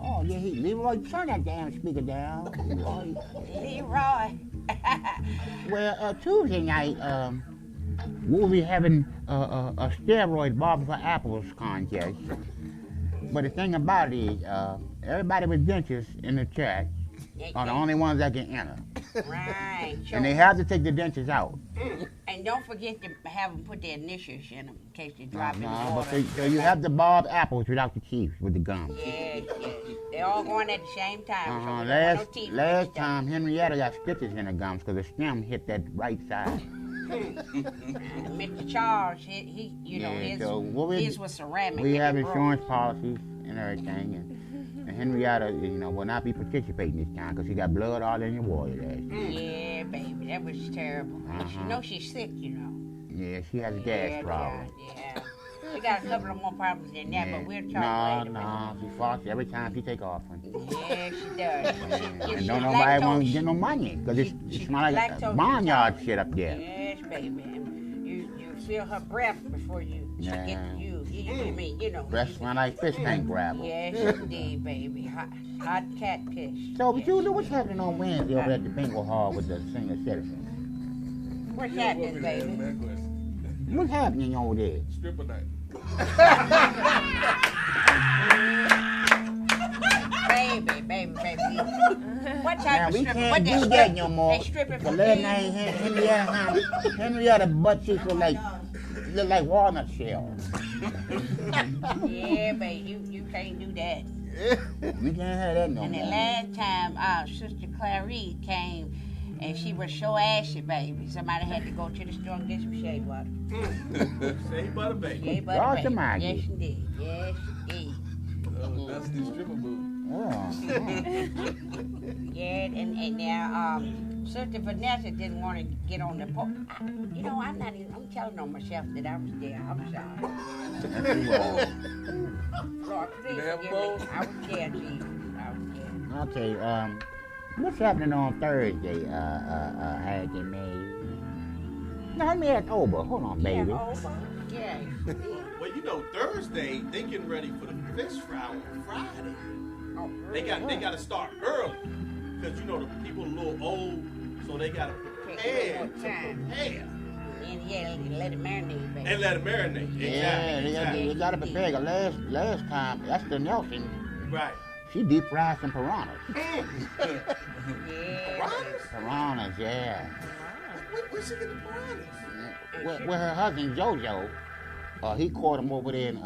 Oh, yeah, Leroy, turn that damn speaker down. Leroy. Well, Tuesday night, we'll be having a steroid barber for apples contest. But the thing about it is, everybody with dentures in the chat are the only ones that can enter. Right. And they have to take the dentures out. And don't forget to have them put their initials in them in case they drop in the water. But so you have to barb apples without the teeth with the gum. Yes. They're all going at the same time. So Last time, Henrietta got stitches in her gums because the stem hit that right side. Mr. Charles, his was ceramic. We have insurance policies and everything, and Henrietta, will not be participating this time because she got blood all in your water last time. Yeah, baby, that was terrible. But you know she's sick, Yeah, she has a gas problem. Yeah. She got a couple of more problems than that, but we'll talk later. No, she falls every time she take off. Yeah, she does. And don't nobody want to get no money because it smells like a barnyard shit up there. Yes, baby. You feel her breath before you get to you. Breath smell like fish tank gravel. Yes, indeed, baby. Hot cat piss. So, but you know what's happening on Wednesday over at the bingo hall with the senior citizens? What's happening, baby? What's happening over there? Stripper night. Baby. What type of we stripper? can't What do that no more. They stripping The for last kids? night, Henrietta butt cheeks look like walnut shell. Yeah, baby, you can't do that. We can't have that no And the more. last time Sister Clarice came, and she was so ashy, baby. Somebody had to go to the store and get some shea butter. Shea butter, baby. Shea butter, baby. Yes, indeed. Yes, indeed. That's the stripper booth. Oh. Yeah, and now Sister Vanessa didn't want to get on the porch. You know, I'm telling on myself that I was there. I'm sorry. Lord, please forgive me. I was there, Jesus. I was there. Okay, what's happening on Thursday, Aggie May? No, I mean it's over. Hold on, baby. Yeah, over. Yeah. Well, you know, Thursday they getting ready for the fish fry on Friday. Oh, They got to start early because you know the people a little old, so they got to prepare. And yeah, let it marinate, baby. And let it marinate. Yeah, Exactly. they got to prepare. Last time, Esther Nelson, Right. she deep fried some piranhas. Piranhas? Piranhas, yeah. Where'd she get the piranhas? With her husband JoJo, he caught him over there in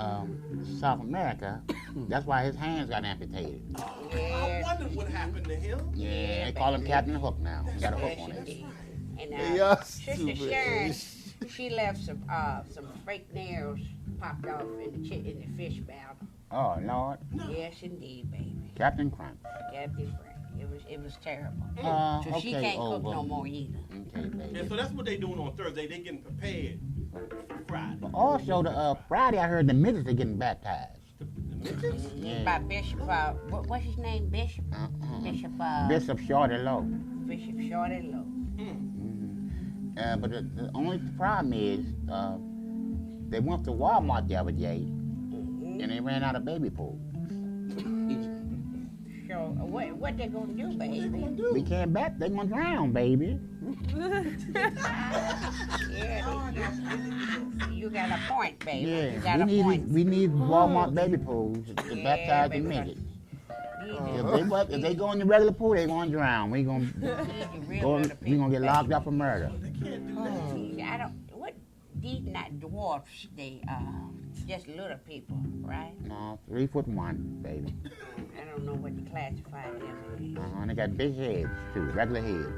South America. That's why his hands got amputated. I wondered what happened to him. Yeah, they call him Captain Hook now. He got a hook on it. And Sister Sharon, she left some fake nails popped off in the fish barrel. Oh, Lord. Yes, indeed, baby. Captain Crunch. Captain Crunch. It was terrible. So she can't cook no more either. Okay, baby. Yeah, so that's what they doing on Thursday. They getting prepared for Friday. But also, the Friday, I heard the midgets are getting baptized. The midgets? Yeah. By Bishop, what's his name? Bishop? Bishop Shorty Low. Bishop Shorty Low. But the only problem is, they went to Walmart the other day, and they ran out of baby food. So what they gonna do, baby? We can't bet they're gonna drown, baby. You got a point, baby. You Yeah, got a point. we need Walmart baby pools to baptize the baby. midgets. If they go in the regular pool, they're gonna drown. We gonna get locked up for murder. I don't. What? These not dwarfs. They just little people, right? No, 3'1", baby. I don't know what to classify them as. And they got big heads too, regular heads,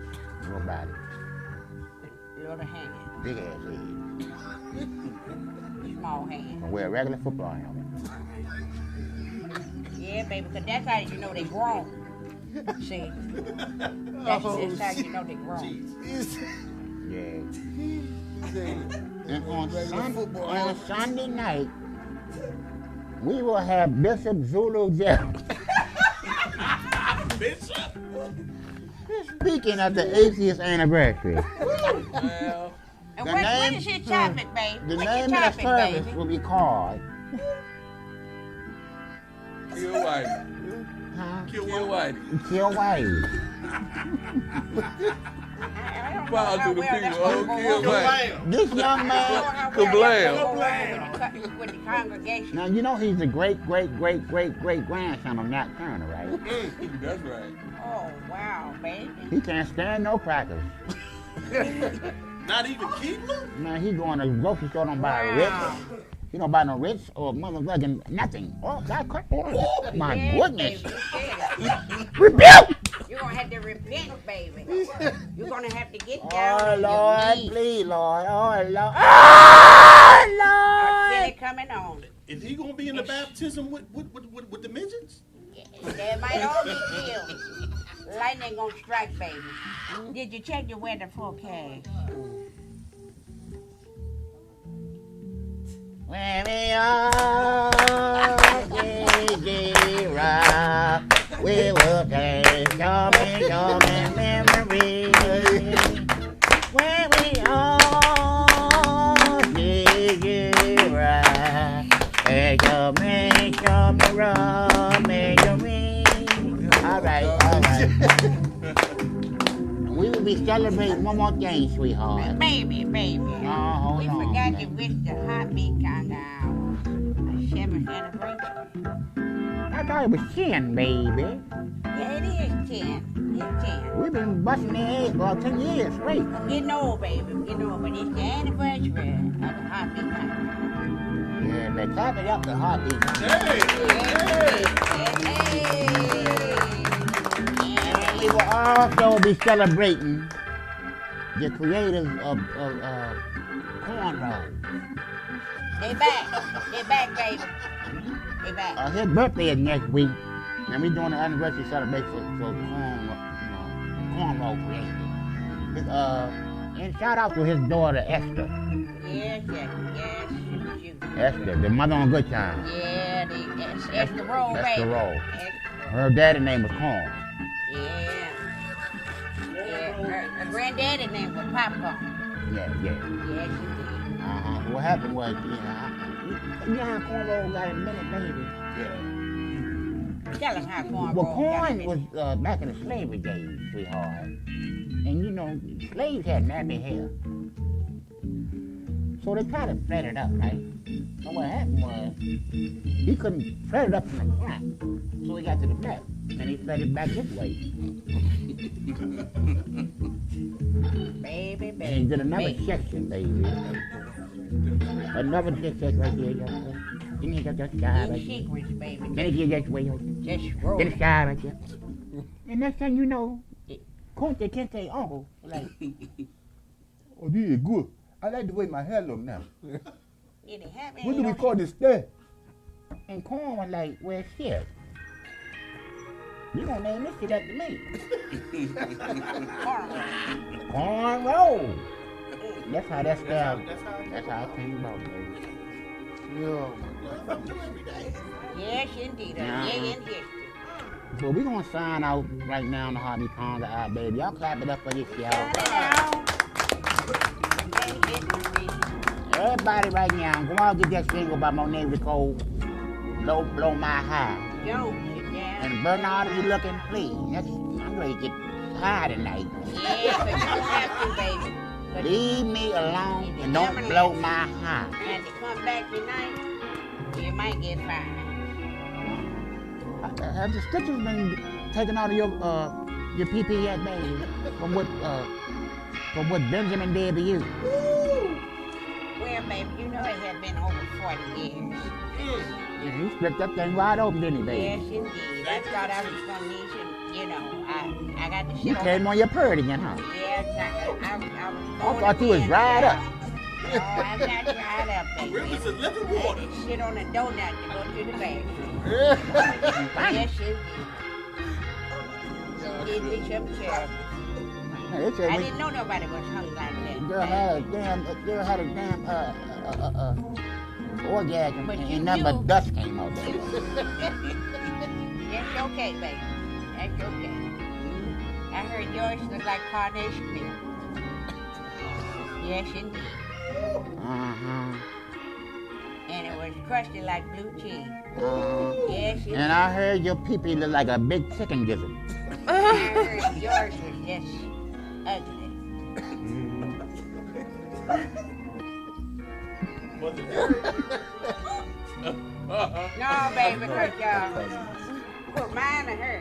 no body. Little hands, Big ass heads. small hands. Can wear a regular football helmet. Yeah, baby, because that's how you know they grown. See, that's how you know they grown. Yeah. And on Sunday night, we will have Bishop Zulu Jeff. Bishop? Speaking of the 80th anniversary. And what is your topic, baby? The What's name your of topic, the service baby? will be called Kill Whitey. Kill Whitey. Kill Whitey. Bow to the people. Oh, kill Whitey. This young man, Kablam. With the congregation. now you know he's the great grandson of Nat Turner, right? That's right. Oh, wow, baby. He can't stand no crackers. Not even Keebler? Man, he going to the grocery store, don't buy a Ritz. He don't buy no Ritz or motherfucking nothing. Oh, that crack. Oh, my goodness. Rebuke! You're going to have to repent, baby. You're going to have to get Oh, down on your Lord, knees. please, Lord. Oh, Lord. I Oh, feel Lord. it coming on. Is he gonna be in the baptism with the midgets? They might all be killed. Lightning gonna strike, baby. Did you check your weather forecast? When we all rock, we will take coming memories. When we all rock, make me. All right. We will be celebrating one more thing, sweetheart. Baby. No, hold We on. forgot to wish the heartbeat countdown a 7th anniversary. I thought it was 10, baby. Yeah, it is 10. It's 10. We've been busting their heads for 10 years straight. I'm getting old, baby. I'm getting old, but it's the anniversary of the heartbeat countdown. Yeah, they clap it up the heartbeat. And we will also be celebrating the creators of cornrows. They back, baby. They back. His birthday is next week, and we're doing an anniversary celebration for cornrow creators. And shout out to his daughter Esther. Yes, shoot. Esther, the mother on Good Time. Yeah, Esther Roll, baby. Esther Roll. Her daddy's name was Corn. Yeah. Her granddaddy's name was Popcorn. Yeah. Yes, she did. What happened was, you know how Cornrow got a minute, baby? Yeah. Tell him how Corn Well, got a Corn minute. was back in the slavery days, sweetheart. And you know, slaves had nappy hair. So they tried to flat it up, right? So what happened was, he couldn't flat it up from the front. So he got to the back, and he flat it back this way. Baby. And he did another section, baby. Another section right here, Then he got that side right here. Secrets, baby. Then he get that way. Just roll. Then the side right there. And next thing you know, Conte can't say uncle. Like, oh, this is good. I like the way my hair look now. What What do we call this thing? And Corn was like, well, shit. You gonna name this shit after me. Corn roll. That's how that style. That's how it came about, baby. Yes, indeed. Yeah, indeed. So we're gonna sign out right now on the Hobby Conga out, baby. Y'all clap it up for yourself. Everybody right now, go out and get that single by Monet Nicole, Blow My High. Yo, yeah. And Bernard, if you looking, please. I'm ready to get high tonight. Yeah, but you don't have to, baby. But leave me alone and don't blow my high. And to come back tonight, you might get fired. Have the stitches been taken out of your PP yet, baby? From what Benjamin did to you? Well, baby, you know it had been over 40 years. Yeah, he stripped that thing wide open, didn't he, baby? Yes, indeed. I thought I was gonna need you know, I got the shit You came on your purd again, huh? Yes, I was I thought you was dried up. No, I'm not dried up, baby. Rivers of living water. Shit on a donut to go to the bathroom. Yes, indeed. Did me some terrible. I didn't know nobody was hung like that. Girl had a damn orgasm, and nothing but dust came out there. That's okay, baby. That's okay. I heard yours look like carnation milk. Yes, indeed. And it was crusty like blue cheese. Yes, indeed. And I heard your pee-pee look like a big chicken gizzard. I heard yours was just ugly. No, baby, put mine or her.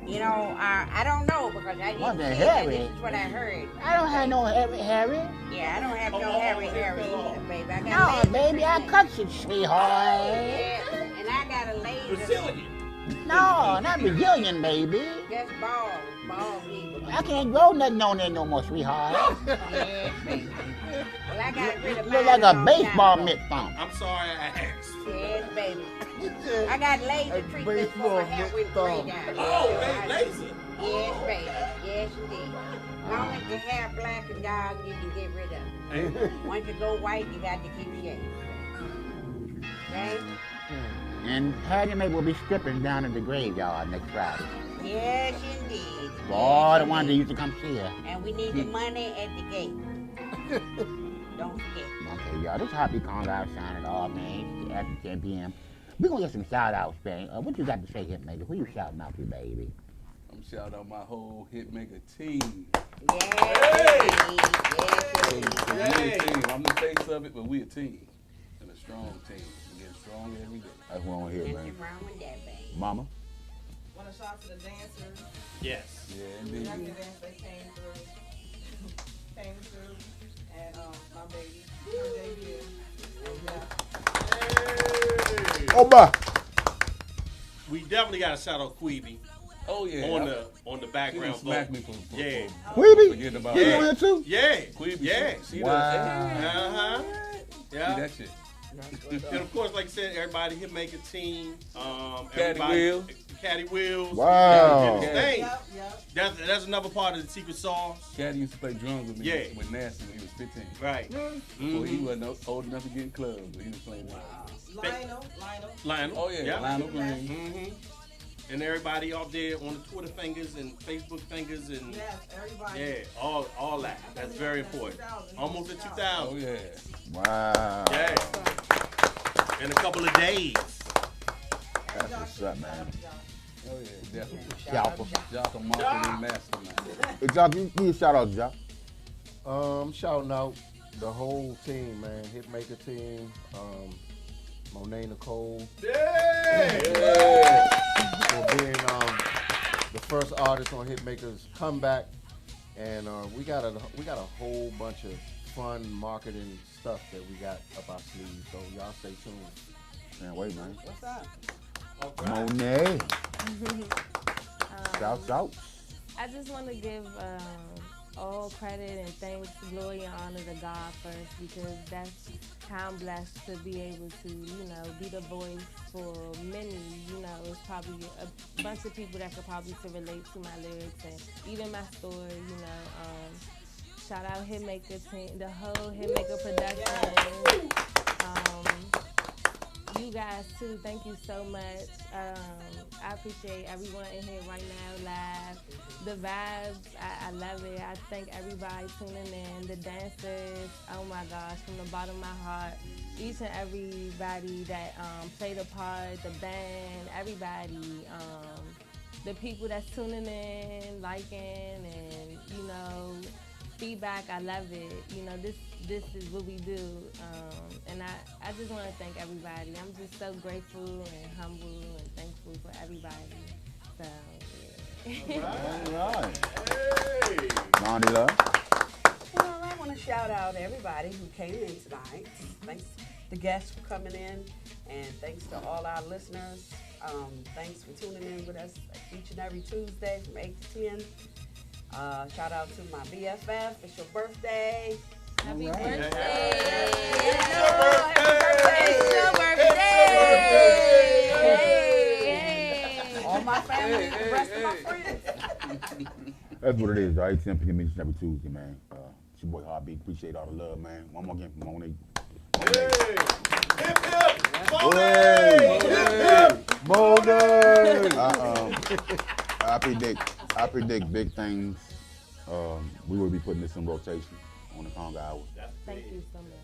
You know, I don't know because I didn't see it. This is what I heard. I don't have no Harry. Yeah, I don't have no Harry either, baby. I No, got baby, I cut you, sweetheart. Yeah, and I got a laser. Brazilian. No, not Brazilian, baby. Just bald eagle. I can't grow nothing on there no more, sweetheart. Yes, baby. Well, I got rid of Look mine like a long baseball time mitt ago. thumb. I'm sorry I asked. Yes, baby. I got laser treatment for my hair with gray down. Oh, laser. Yes, baby. Yes, indeed. As long as your hair black and dark, you can get rid of it. Once you go white, you got to keep shaving. Okay? And Hattie Mae will be stripping down at the graveyard next Friday. Yes, indeed. For all the ones that used to come see her. And we need the money at the gate. Don't forget. Okay, y'all, this Happy Conga out signing off, man. After 10 p.m. We're going to get some shout-outs, man. What you got to say, Hitmaker? Who you shouting out to, baby? I'm shouting out my whole Hitmaker team. Hey! I'm the face of it, but we a team. And a strong team. We get stronger every day. That's what I want to hear, man. Nothing wrong with that, baby. Mama? Want to shout out to the dancers. Yes. Yeah, indeed. Happy dance they came through. And my baby, her debut. Oba! We definitely got to shout out Queeby. Oh yeah. On the background. Smack me for yeah. Queeby? Forgetting about You on here too? Yeah. Queeby. Yeah. See Wow. that? Uh-huh. See Yeah. that shit. And of course, like I said, everybody Hitmaker team, Caddy Wheels. Caddy Wheels. Wow. That's another part of the secret sauce. Caddy used to play drums with me with Nasty when he was 15. Right. Well, he wasn't old enough to get in clubs, but he was playing Lionel. Oh, yeah. Lionel Green. Mm-hmm. And everybody out there on the Twitter fingers and Facebook fingers and everybody. Yeah, all that. That's very important. Almost at 2,000. Oh yeah. Wow. Yeah. In a couple of days. That's what's up, man. Oh yeah, definitely. Joppa. Marketing mastermind. Hey, Jock, give me a shout out, Jock. Shouting out the whole team, man. Hitmaker team. Monet Nicole. For being the first artist on Hitmaker's comeback, and we got a whole bunch of fun marketing stuff that we got up our sleeves. So y'all stay tuned. Can't wait, man. What's up? Monet. Shout out. I just want to give all credit and thanks, glory, and honor to God first, because that's how I'm blessed to be able to, be the voice for many. It's probably a bunch of people that could probably relate to my lyrics and even my story. Shout out Hitmaker team, the whole Hitmaker production. You guys too, thank you so much. I appreciate everyone in here right now live. The vibes, I love it. I thank everybody tuning in. The dancers, oh my gosh, from the bottom of my heart. Each and everybody that played a part, the band, everybody. The people that's tuning in, liking, and feedback, I love it. This is what we do. And I just want to thank everybody. I'm just so grateful and humble and thankful for everybody. So, yeah. All right. Hey. Monty Love. Well, I want to shout out everybody who came in tonight. Thanks to guests for coming in, and thanks to all our listeners. Thanks for tuning in with us each and every Tuesday from 8 to 10. Shout out to my BFF. It's your birthday. Happy birthday. It's your birthday. All my family, the rest of my friends. That's what it is, though. 8 to 10 p.m. each and every Tuesday, man. It's your boy Heartbeat. Appreciate all the love, man. One more again from Monet. Hip hip, Monet. I predict big things. We will be putting this in rotation on the Congo Hour. Thank you so much.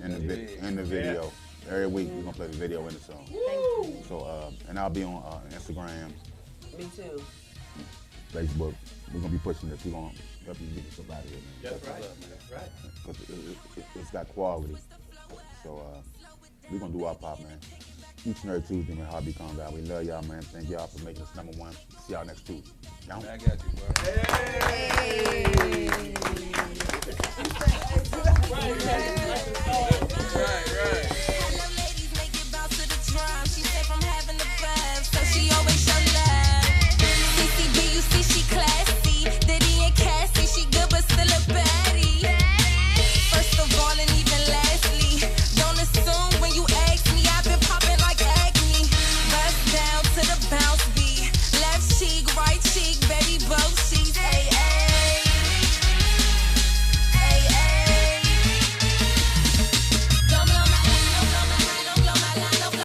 In the video. Every week we're gonna play the video in the song. Thank you. So and I'll be on Instagram. Me too. Facebook. We're gonna be pushing this. We're gonna help you get this up out of here, man. That's right. That's right. Because it's got quality. So we're gonna do our pop, man. Each and every Tuesday, man. Heartbeat Congo. We love y'all, man. Thank y'all for making us #1. See y'all next Tuesday. I got you, bro. Hey.